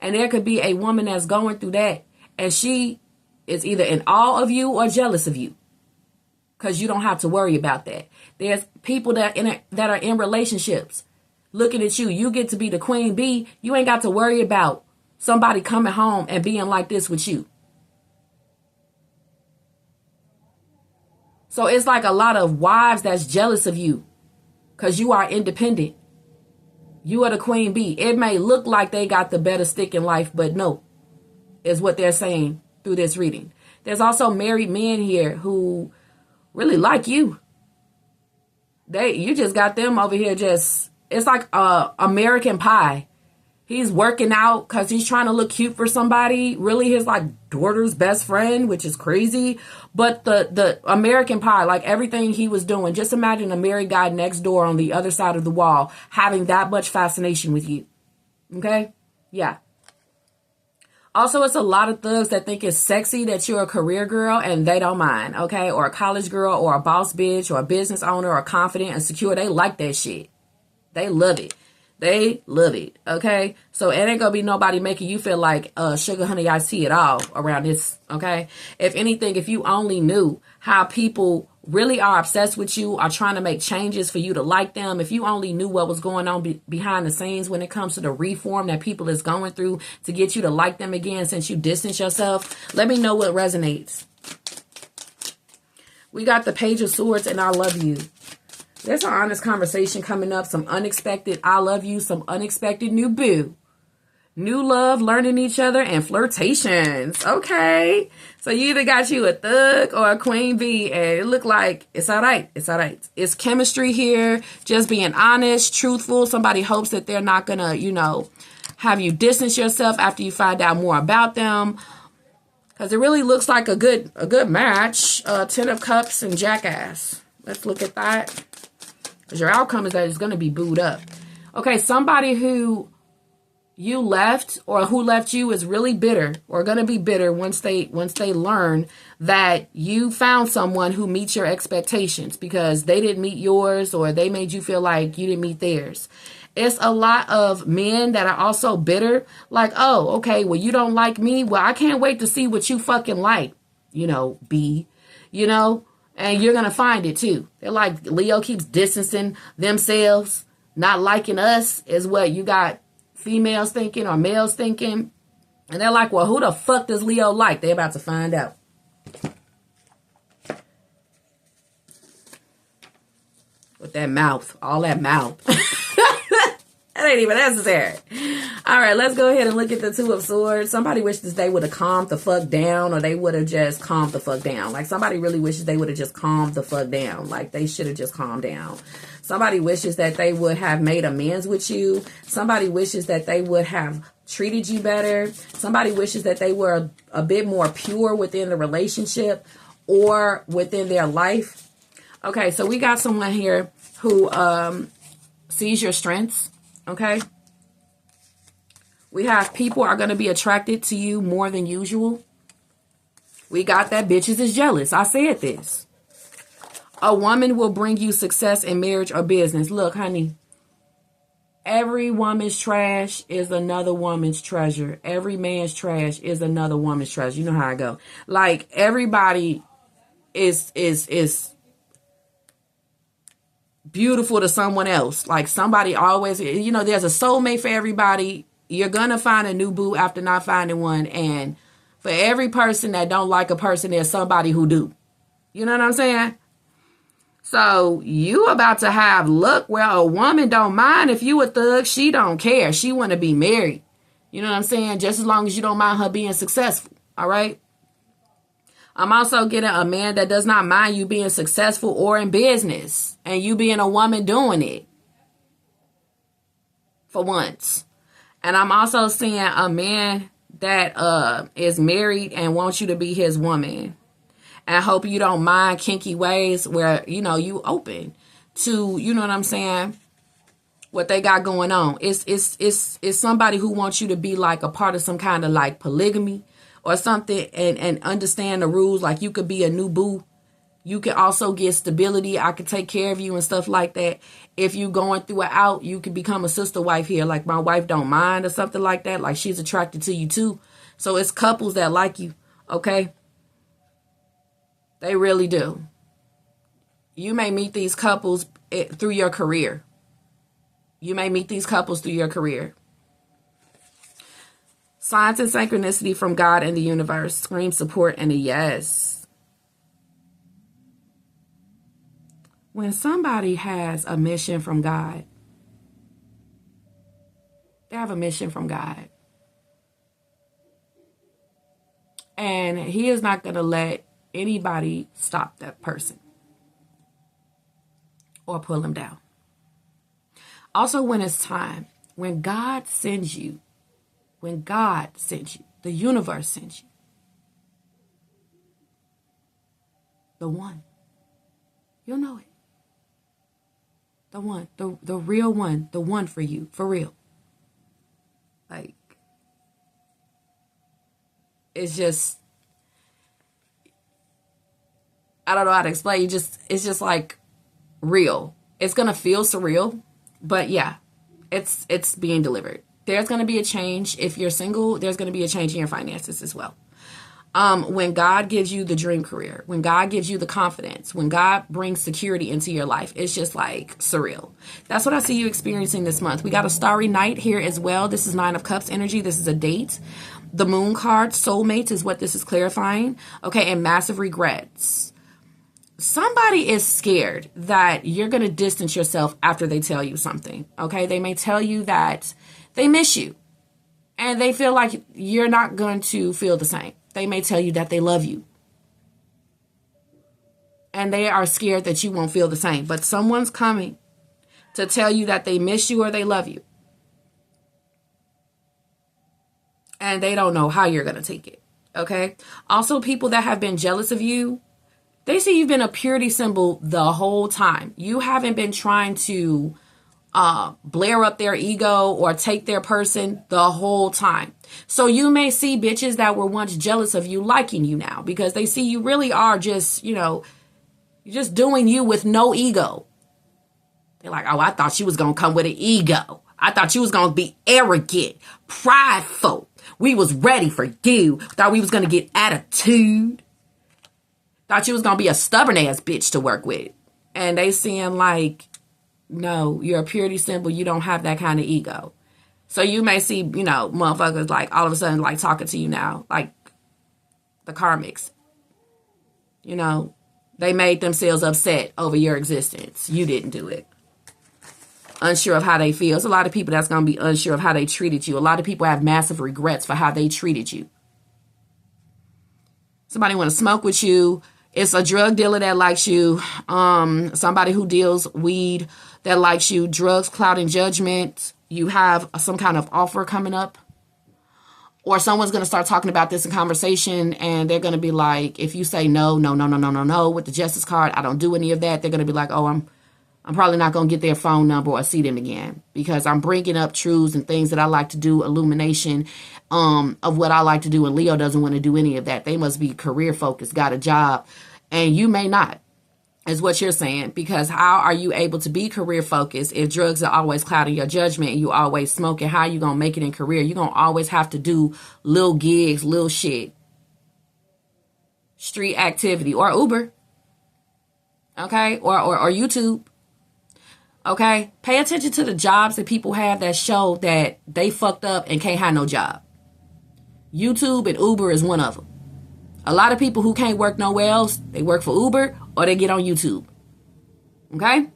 And there could be a woman that's going through that, and she is either in awe of you or jealous of you. because you don't have to worry about that. There's people that are in relationships looking at you. You get to be the queen bee. You ain't got to worry about somebody coming home and being like this with you. So it's like a lot of wives that's jealous of you because you are independent. You are the queen bee. It may look like they got the better stick in life, but no, is what they're saying through this reading. There's also married men here who really like you. You just got them over here just, it's like American Pie. He's working out because he's trying to look cute for somebody. Really his like daughter's best friend, which is crazy. But the American Pie, like everything he was doing, just imagine a married guy next door on the other side of the wall having that much fascination with you. Okay? Yeah. Also, it's a lot of thugs that think it's sexy that you're a career girl and they don't mind, okay? Or a college girl or a boss bitch or a business owner or confident and secure. They like that shit. They love it. They love it, okay? So it ain't gonna be nobody making you feel like sugar honey iced tea at all around this, okay? If anything, if you only knew how people really are obsessed with you, are trying to make changes for you to like them, if you only knew what was going on behind the scenes when it comes to the reform that people is going through to get you to like them again since you distance yourself, let me know what resonates. We got the Page of Swords and I love you. There's an honest conversation coming up, some unexpected I love you, some unexpected new boo. New love, learning each other, and flirtations. Okay. So you either got you a thug or a queen bee, and it look like it's all right. It's all right. It's chemistry here. Just being honest, truthful. Somebody hopes that they're not going to, have you distance yourself after you find out more about them. Because it really looks like a good match. 10 of Cups and Jackass. Let's look at that. Because your outcome is that it's going to be booed up. Okay, somebody who you left or who left you is really bitter or going to be bitter once they learn that you found someone who meets your expectations because they didn't meet yours or they made you feel like you didn't meet theirs. It's a lot of men that are also bitter. Like, oh, okay, well, you don't like me. Well, I can't wait to see what you fucking like, B, and you're going to find it too. They're like, Leo keeps distancing themselves. Not liking us is what you got females thinking or males thinking. And they're like, well, who the fuck does Leo like? They're about to find out. With that mouth, all that mouth. That ain't even necessary. All right, let's go ahead and look at the Two of Swords. Somebody wishes they would have calmed the fuck down or they would have just calmed the fuck down. Like somebody really wishes they would have just calmed the fuck down. Like they should have just calmed down. Somebody wishes that they would have made amends with you. Somebody wishes that they would have treated you better. Somebody wishes that they were a bit more pure within the relationship or within their life. Okay, so we got someone here who sees your strengths. Okay. We have people are going to be attracted to you more than usual. We got that bitches is jealous. I said this. A woman will bring you success in marriage or business. Look, honey, every woman's trash is another woman's treasure. Every man's trash is another woman's treasure. You know how I go. Like everybody is beautiful to someone else. Like somebody always, there's a soulmate for everybody. You're going to find a new boo after not finding one. And for every person that don't like a person, there's somebody who do. You know what I'm saying? So you about to have luck where a woman don't mind if you a thug. She don't care. She want to be married. You know what I'm saying? Just as long as you don't mind her being successful. All right. I'm also getting a man that does not mind you being successful or in business and you being a woman doing it for once. And I'm also seeing a man that is married and wants you to be his woman. And I hope you don't mind kinky ways where, you open to, you know what I'm saying, what they got going on. It's somebody who wants you to be like a part of some kind of like polygamy or something and understand the rules. Like you could be a new boo. You can also get stability. I could take care of you and stuff like that. If you going through it out, you could become a sister wife here. Like my wife don't mind or something like that. Like she's attracted to you too. So it's couples that like you. Okay. They really do. You may meet these couples through your career. You may meet these couples through your career. Signs and synchronicity from God and the universe. Scream support and a yes. When somebody has a mission from God, they have a mission from God. And he is not going to let anybody stop that person or pull them down. Also, when it's time, when God sends you, the universe sends you, the one, you'll know it. The one, the real one, the one for you, for real. Like, it's just, I don't know how to explain. It's just like real. It's going to feel surreal, but yeah, it's being delivered. There's going to be a change. If you're single, there's going to be a change in your finances as well. When God gives you the dream career, when God gives you the confidence, when God brings security into your life, it's just like surreal. That's what I see you experiencing this month. We got a starry night here as well. This is 9 of Cups energy. This is a date. The moon card, soulmates, is what this is clarifying. Okay, and massive regrets. Somebody is scared that you're going to distance yourself after they tell you something. Okay, they may tell you that they miss you and they feel like you're not going to feel the same. They may tell you that they love you and they are scared that you won't feel the same. But someone's coming to tell you that they miss you or they love you. And they don't know how you're going to take it. Okay. Also, people that have been jealous of you, they see you've been a purity symbol the whole time. You haven't been trying to blare up their ego or take their person the whole time. So you may see bitches that were once jealous of you liking you now because they see you really are just, you're just doing you with no ego. They're like, oh, I thought she was going to come with an ego. I thought you was going to be arrogant, prideful. We was ready for you. Thought we was going to get attitude. Thought you was going to be a stubborn ass bitch to work with. And they seeing like, no, you're a purity symbol. You don't have that kind of ego. So you may see, motherfuckers like all of a sudden like talking to you now, like the karmics. They made themselves upset over your existence. You didn't do it. Unsure of how they feel. There's a lot of people that's going to be unsure of how they treated you. A lot of people have massive regrets for how they treated you. Somebody want to smoke with you. It's a drug dealer that likes you. Somebody who deals weed that likes you. Drugs, cloud, and judgment. You have some kind of offer coming up. Or someone's going to start talking about this in conversation and they're going to be like, if you say no, with the justice card, I don't do any of that. They're going to be like, oh, I'm probably not going to get their phone number or see them again because I'm bringing up truths and things that I like to do, illumination of what I like to do. And Leo doesn't want to do any of that. They must be career focused, got a job. And you may not, is what you're saying, because how are you able to be career focused if drugs are always clouding your judgment and you always smoking? How are you going to make it in career? You're going to always have to do little gigs, little shit, street activity, or Uber. Okay. Or YouTube. Okay. Pay attention to the jobs that people have that show that they fucked up and can't have no job. YouTube and Uber is one of them. A lot of people who can't work nowhere else, they work for Uber or they get on YouTube. Okay?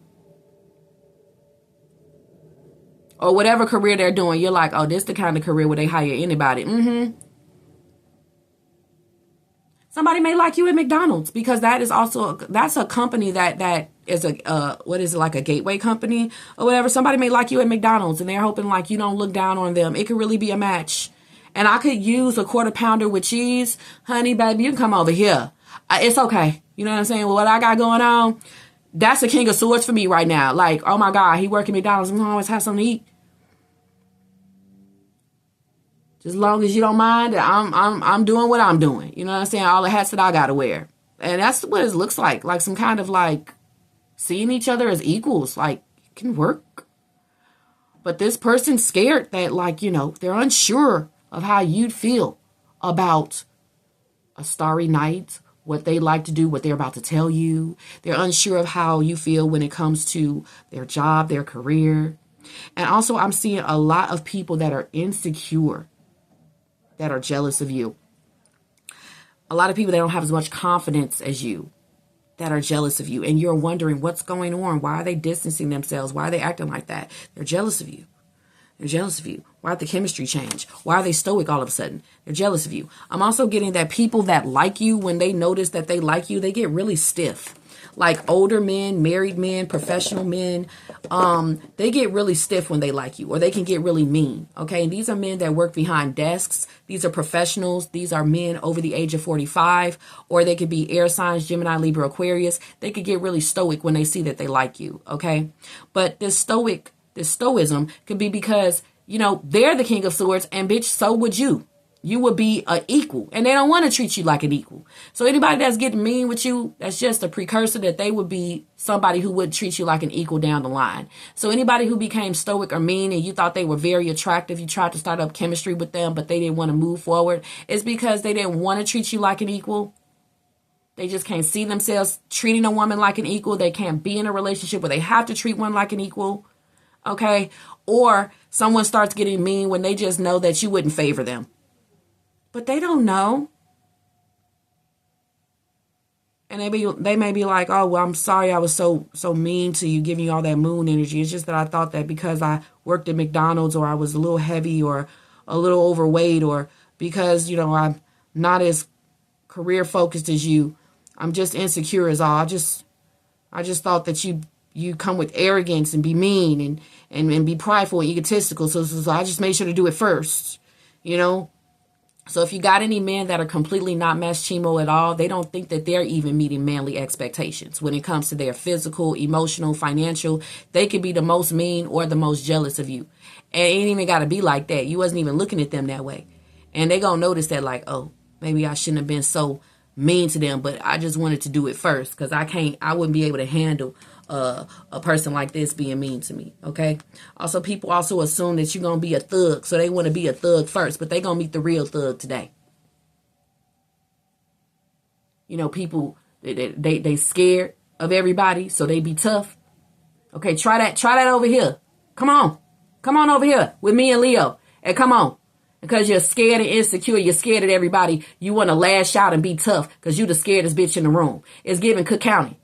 Or whatever career they're doing, you're like, oh, this is the kind of career where they hire anybody. Somebody may like you at McDonald's because that is also, that's a company that is like a gateway company or whatever. Somebody may like you at McDonald's and they're hoping like you don't look down on them. It could really be a match. And I could use a quarter pounder with cheese. Honey, baby, you can come over here. It's okay. You know what I'm saying? Well, what I got going on, that's the king of swords for me right now. Like, oh my God, he working McDonald's. I'm going to always have something to eat. Just as long as you don't mind, I'm doing what I'm doing. You know what I'm saying? All the hats that I got to wear. And that's what it looks like. Like some kind of like seeing each other as equals. Like, it can work. But this person's scared that like, they're unsure of how you'd feel about a starry night what they like to do, what they're about to tell you. They're unsure of how you feel when it comes to their job, their career. And also, I'm seeing a lot of people that are insecure, that are jealous of you. A lot of people that don't have as much confidence as you, that are jealous of you. And you're wondering what's going on. Why are they distancing themselves? Why are they acting like that? They're jealous of you. They're jealous of you. Why did the chemistry change? Why are they stoic all of a sudden? They're jealous of you. I'm also getting that people that like you, when they notice that they like you, they get really stiff. Like older men, married men, professional men, they get really stiff when they like you, or they can get really mean. Okay. And these are men that work behind desks. These are professionals. These are men over the age of 45, or they could be air signs, Gemini, Libra, Aquarius. They could get really stoic when they see that they like you. Okay. But this stoicism could be because, they're the King of Swords, and bitch, so would you. You would be an equal, and they don't want to treat you like an equal. So anybody that's getting mean with you, that's just a precursor that they would be somebody who would treat you like an equal down the line. So anybody who became stoic or mean and you thought they were very attractive, you tried to start up chemistry with them, but they didn't want to move forward, it's because they didn't want to treat you like an equal. They just can't see themselves treating a woman like an equal. They can't be in a relationship where they have to treat one like an equal. Okay. Or someone starts getting mean when they just know that you wouldn't favor them. But they don't know. And they may be like, oh, well, I'm sorry I was so mean to you, giving you all that moon energy. It's just that I thought that because I worked at McDonald's, or I was a little heavy or a little overweight, or because, I'm not as career focused as you, I'm just insecure is all. I just thought that you come with arrogance and be mean and be prideful and egotistical. So I just made sure to do it first, So if you got any men that are completely not maschimo at all, they don't think that they're even meeting manly expectations when it comes to their physical, emotional, financial. They could be the most mean or the most jealous of you. And it ain't even got to be like that. You wasn't even looking at them that way. And they going to notice that like, oh, maybe I shouldn't have been so mean to them, but I just wanted to do it first because I wouldn't be able to handle a person like this being mean to me. Okay. Also, people also assume that you're going to be a thug. So they want to be a thug first, but they going to meet the real thug today. People, they scared of everybody. So they be tough. Okay. Try that over here. Come on over here with me and Leo, and come on. Because you're scared and insecure, you're scared of everybody. You want to lash out and be tough because you the scaredest bitch in the room. It's giving Cook County.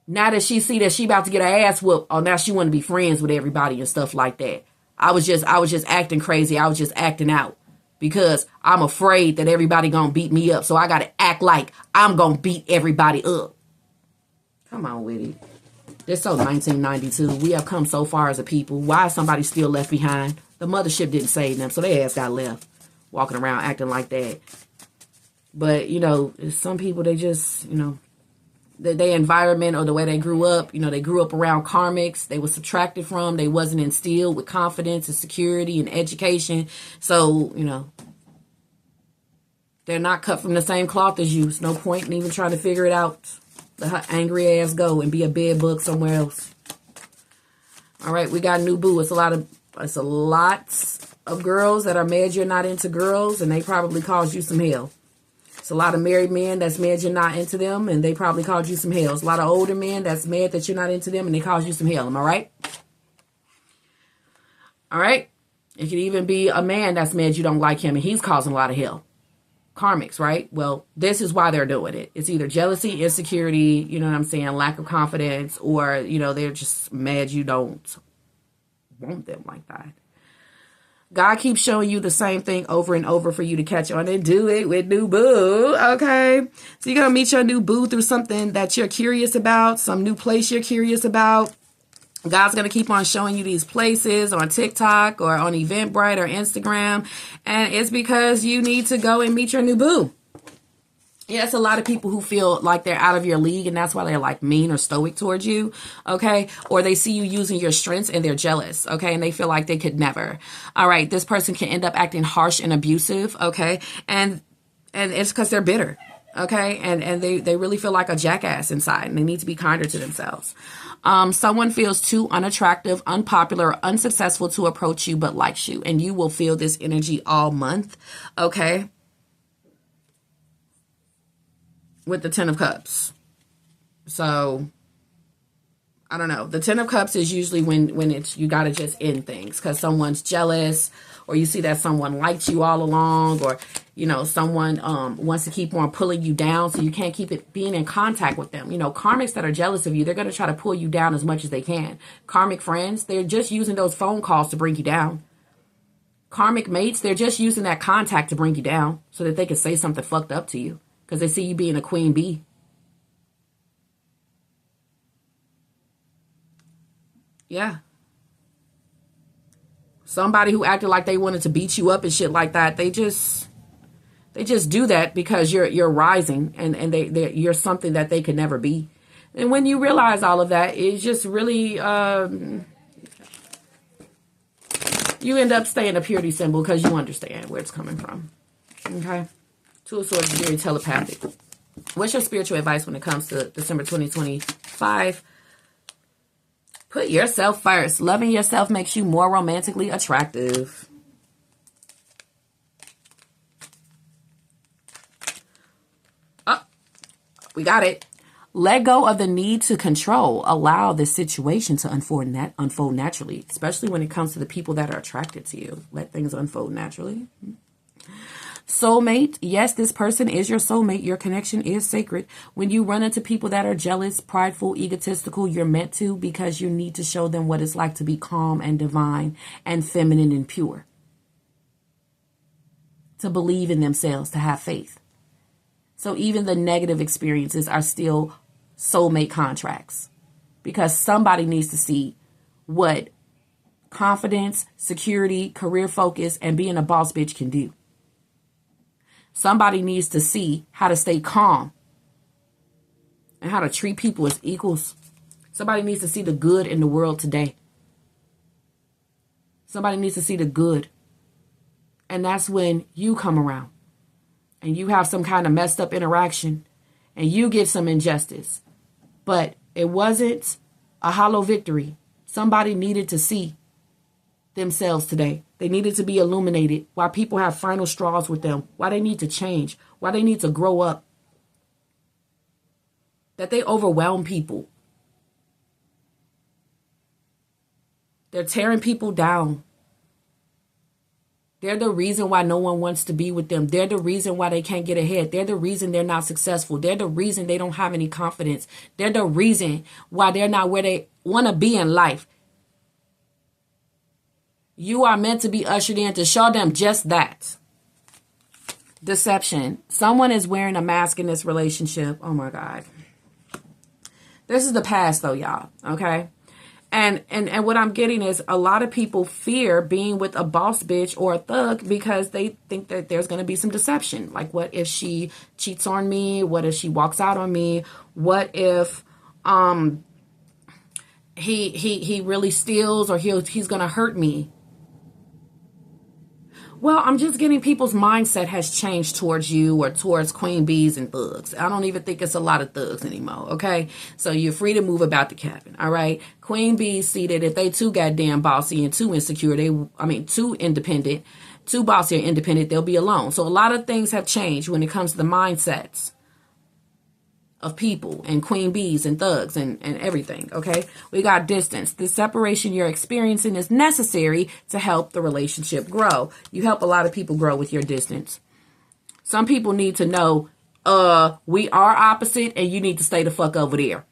Now that she see that she about to get her ass whooped, oh, now she want to be friends with everybody and stuff like that. I was just acting crazy. I was just acting out because I'm afraid that everybody gonna beat me up. So I gotta act like I'm gonna beat everybody up. Come on with it. It's so 1992. We have come so far as a people. Why is somebody still left behind? The mothership didn't save them, so their ass got left walking around acting like that. But, some people, they just, their environment or the way they grew up, they grew up around karmics. They were subtracted from. They wasn't instilled with confidence and security and education. So, they're not cut from the same cloth as you. There's no point in even trying to figure it out. Let her angry ass go and be a bed bug somewhere else. All right, we got new boo. It's a lot of girls that are mad you're not into girls, and they probably caused you some hell. It's a lot of married men that's mad you're not into them, and they probably caused you some hell. It's a lot of older men that's mad that you're not into them, and they caused you some hell. Am I right? All right. It could even be a man that's mad you don't like him, and he's causing a lot of hell. Karmics, right? Well, this is why they're doing it. It's either jealousy, insecurity, you know what I'm saying, lack of confidence, or, they're just mad you don't want them like that. God keeps showing you the same thing over and over for you to catch on and do it with new boo. Okay. So you're going to meet your new boo through something that you're curious about, some new place you're curious about. God's going to keep on showing you these places on TikTok or on Eventbrite or Instagram. And it's because you need to go and meet your new boo. Yeah, it's a lot of people who feel like they're out of your league, and that's why they're like mean or stoic towards you. Okay. Or they see you using your strengths and they're jealous. Okay. And they feel like they could never. All right. This person can end up acting harsh and abusive. Okay. And it's because they're bitter. Okay. And they really feel like a jackass inside and they need to be kinder to themselves. Someone feels too unattractive, unpopular, or unsuccessful to approach you, but likes you. And you will feel this energy all month. Okay. With the 10 of Cups. So, I don't know. The 10 of Cups is usually when it's, you got to just end things because someone's jealous, or you see that someone liked you all along, or, you know, someone wants to keep on pulling you down so you can't keep it being in contact with them. You know, karmics that are jealous of you, they're going to try to pull you down as much as they can. Karmic friends, they're just using those phone calls to bring you down. Karmic mates, they're just using that contact to bring you down so that they can say something fucked up to you because they see you being a queen bee. Yeah. Somebody who acted like they wanted to beat you up and shit like that, they just do that because you're rising and you're something that they could never be. And when you realize all of that, it's just really you end up staying a purity symbol because you understand where it's coming from. Okay? Two of Swords is very telepathic. What's your spiritual advice when it comes to December 2025? Put yourself first. Loving yourself makes you more romantically attractive. Oh, we got it. Let go of the need to control. Allow the situation to unfold naturally, especially when it comes to the people that are attracted to you. Let things unfold naturally. Soulmate, yes, this person is your soulmate. Your connection is sacred. When you run into people that are jealous, prideful, egotistical, you're meant to because you need to show them what it's like to be calm and divine and feminine and pure. To believe in themselves, to have faith. So even the negative experiences are still soulmate contracts because somebody needs to see what confidence, security, career focus, and being a boss bitch can do. Somebody needs to see how to stay calm and how to treat people as equals. Somebody needs to see the good in the world today. Somebody needs to see the good. And that's when you come around and you have some kind of messed up interaction and you give some injustice. But it wasn't a hollow victory. Somebody needed to see themselves today. They needed to be illuminated. Why people have final straws with them. Why they need to change. Why they need to grow up. That they overwhelm people. They're tearing people down. They're the reason why no one wants to be with them. They're the reason why they can't get ahead. They're the reason they're not successful. They're the reason they don't have any confidence. They're the reason why they're not where they want to be in life. You are meant to be ushered in to show them just that. Deception. Someone is wearing a mask in this relationship. Oh my God. This is the past though, y'all. Okay. And what I'm getting is a lot of people fear being with a boss bitch or a thug because they think that there's going to be some deception. Like, what if she cheats on me? What if she walks out on me? What if he really steals, or he's going to hurt me? Well, I'm just getting people's mindset has changed towards you or towards queen bees and thugs. I don't even think it's a lot of thugs anymore, okay? So you're free to move about the cabin, all right? Queen bees see that if they too goddamn bossy and too insecure, too independent, too bossy or independent, they'll be alone. So a lot of things have changed when it comes to the mindsets of people and queen bees and thugs and everything, okay? We got distance. The separation you're experiencing is necessary to help the relationship grow. You help a lot of people grow with your distance. Some people need to know, we are opposite and you need to stay the fuck over there.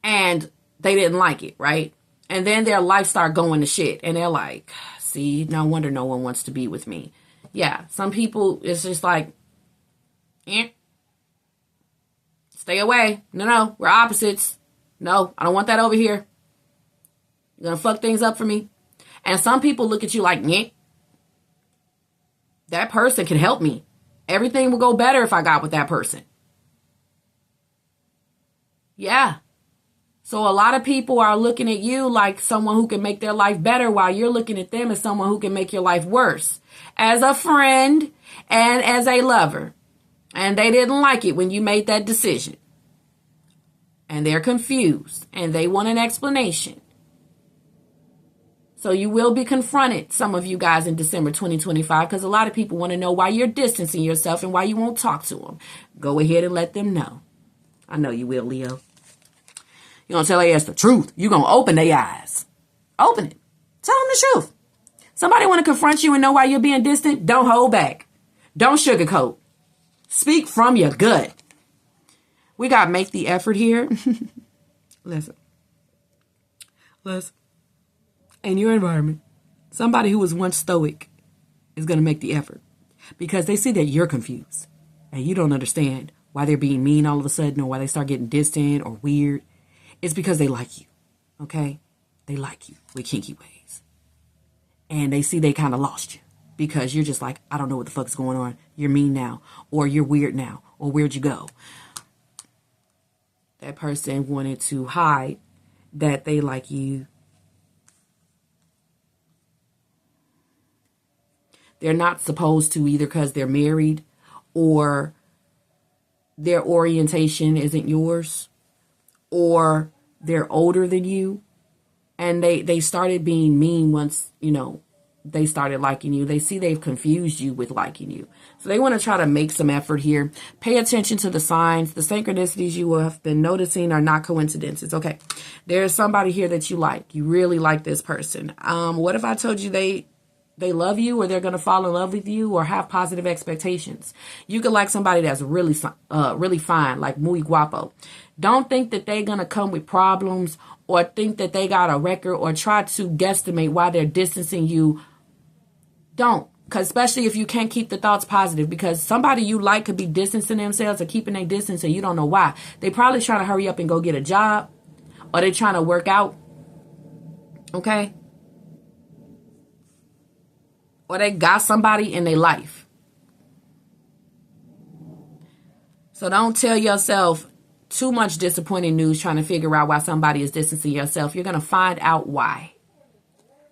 And they didn't like it, right? And then their life start going to shit and they're like, see, no wonder no one wants to be with me. Yeah, some people, it's just like, stay away. No, we're opposites. No, I don't want that over here. You're going to fuck things up for me. And some people look at you like, yeah, that person can help me. Everything will go better if I got with that person. Yeah. So a lot of people are looking at you like someone who can make their life better while you're looking at them as someone who can make your life worse. As a friend and as a lover. And they didn't like it when you made that decision. And they're confused and they want an explanation. So you will be confronted, some of you guys, in December 2025, because a lot of people want to know why you're distancing yourself and why you won't talk to them. Go ahead and let them know. I know you will, Leo. You're going to tell their ass the truth. You're going to open their eyes. Open it. Tell them the truth. Somebody want to confront you and know why you're being distant? Don't hold back. Don't sugarcoat. Speak from your gut. We got to make the effort here. Listen. In your environment, somebody who was once stoic is going to make the effort because they see that you're confused and you don't understand why they're being mean all of a sudden or why they start getting distant or weird. It's because they like you, okay? They like you with kinky ways. And they see they kind of lost you because you're just like, I don't know what the fuck is going on. You're mean now, or you're weird now, or where'd you go? That person wanted to hide that they like you. They're not supposed to either because they're married or their orientation isn't yours or they're older than you. And they started being mean once, they started liking you. They see they've confused you with liking you. So they want to try to make some effort here. Pay attention to the signs. The synchronicities you have been noticing are not coincidences. Okay. There's somebody here that you like. You really like this person. What if I told you they love you or they're going to fall in love with you or have positive expectations? You could like somebody that's really fine, like muy guapo. Don't think that they're going to come with problems or think that they got a record or try to guesstimate why they're distancing you. Don't. Because especially if you can't keep the thoughts positive, because somebody you like could be distancing themselves or keeping their distance and you don't know why. They probably trying to hurry up and go get a job or they're trying to work out. Okay? Or they got somebody in their life. So don't tell yourself too much disappointing news trying to figure out why somebody is distancing yourself. You're going to find out why.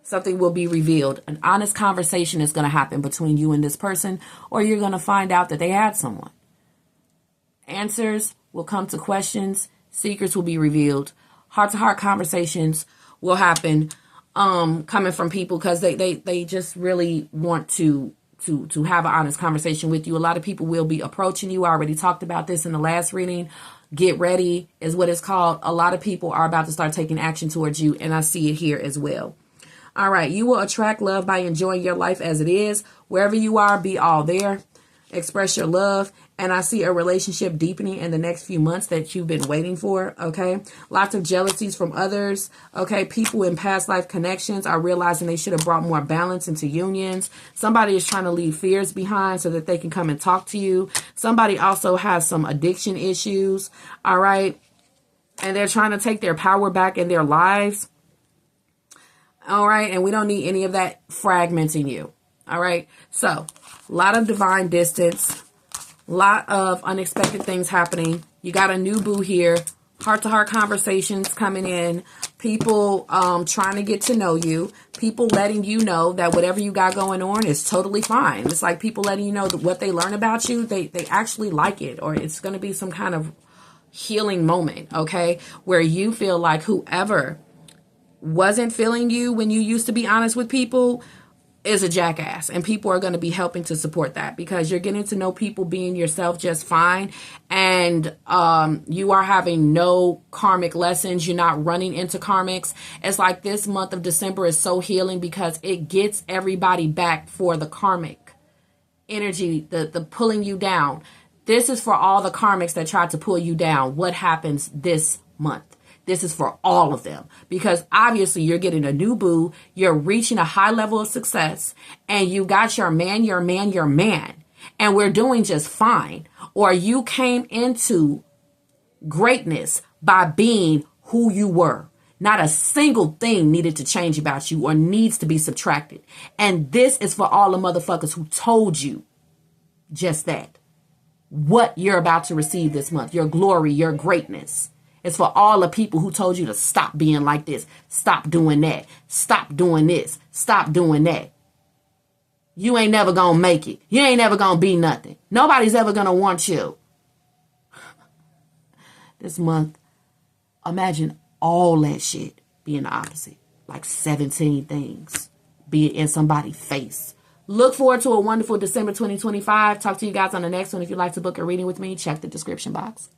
Something will be revealed. An honest conversation is going to happen between you and this person, or you're going to find out that they had someone. Answers will come to questions. Secrets will be revealed. Heart-to-heart conversations will happen. Coming from people because they just really want to have an honest conversation with you. A lot of people will be approaching you. I already talked about this in the last reading. Get ready is what it's called. A lot of people are about to start taking action towards you, and I see it here as well. All right, you will attract love by enjoying your life as it is. Wherever you are, be all there. Express your love. And I see a relationship deepening in the next few months that you've been waiting for. Okay. Lots of jealousies from others. Okay. People in past life connections are realizing they should have brought more balance into unions. Somebody is trying to leave fears behind so that they can come and talk to you. Somebody also has some addiction issues. All right. And they're trying to take their power back in their lives. All right. And we don't need any of that fragmenting you. All right. So a lot of divine distance. A lot of unexpected things happening. You got a new boo here. Heart-to-heart conversations coming in. People trying to get to know you. People letting you know that whatever you got going on is totally fine. It's like people letting you know that what they learn about you, they actually like it. Or it's going to be some kind of healing moment, okay? Where you feel like whoever wasn't feeling you when you used to be honest with people is a jackass, and people are going to be helping to support that because you're getting to know people being yourself just fine, and you are having no karmic lessons. You're not running into karmics. It's like this month of December is so healing because it gets everybody back for the karmic energy, the pulling you down. This is for all the karmics that tried to pull you down. What happens this month? This is for all of them because obviously you're getting a new boo. You're reaching a high level of success and you got your man, and we're doing just fine. Or you came into greatness by being who you were. Not a single thing needed to change about you or needs to be subtracted. And this is for all the motherfuckers who told you just that. What you're about to receive this month, your glory, your greatness. It's for all the people who told you to stop being like this. Stop doing that. Stop doing this. Stop doing that. you ain't never gonna make it. You ain't never gonna be nothing. Nobody's ever gonna want you. This month, imagine all that shit being the opposite. Like 17 things be it in somebody's face. Look forward to a wonderful December 2025. Talk to you guys on the next one. If you'd like to book a reading with me, check the description box.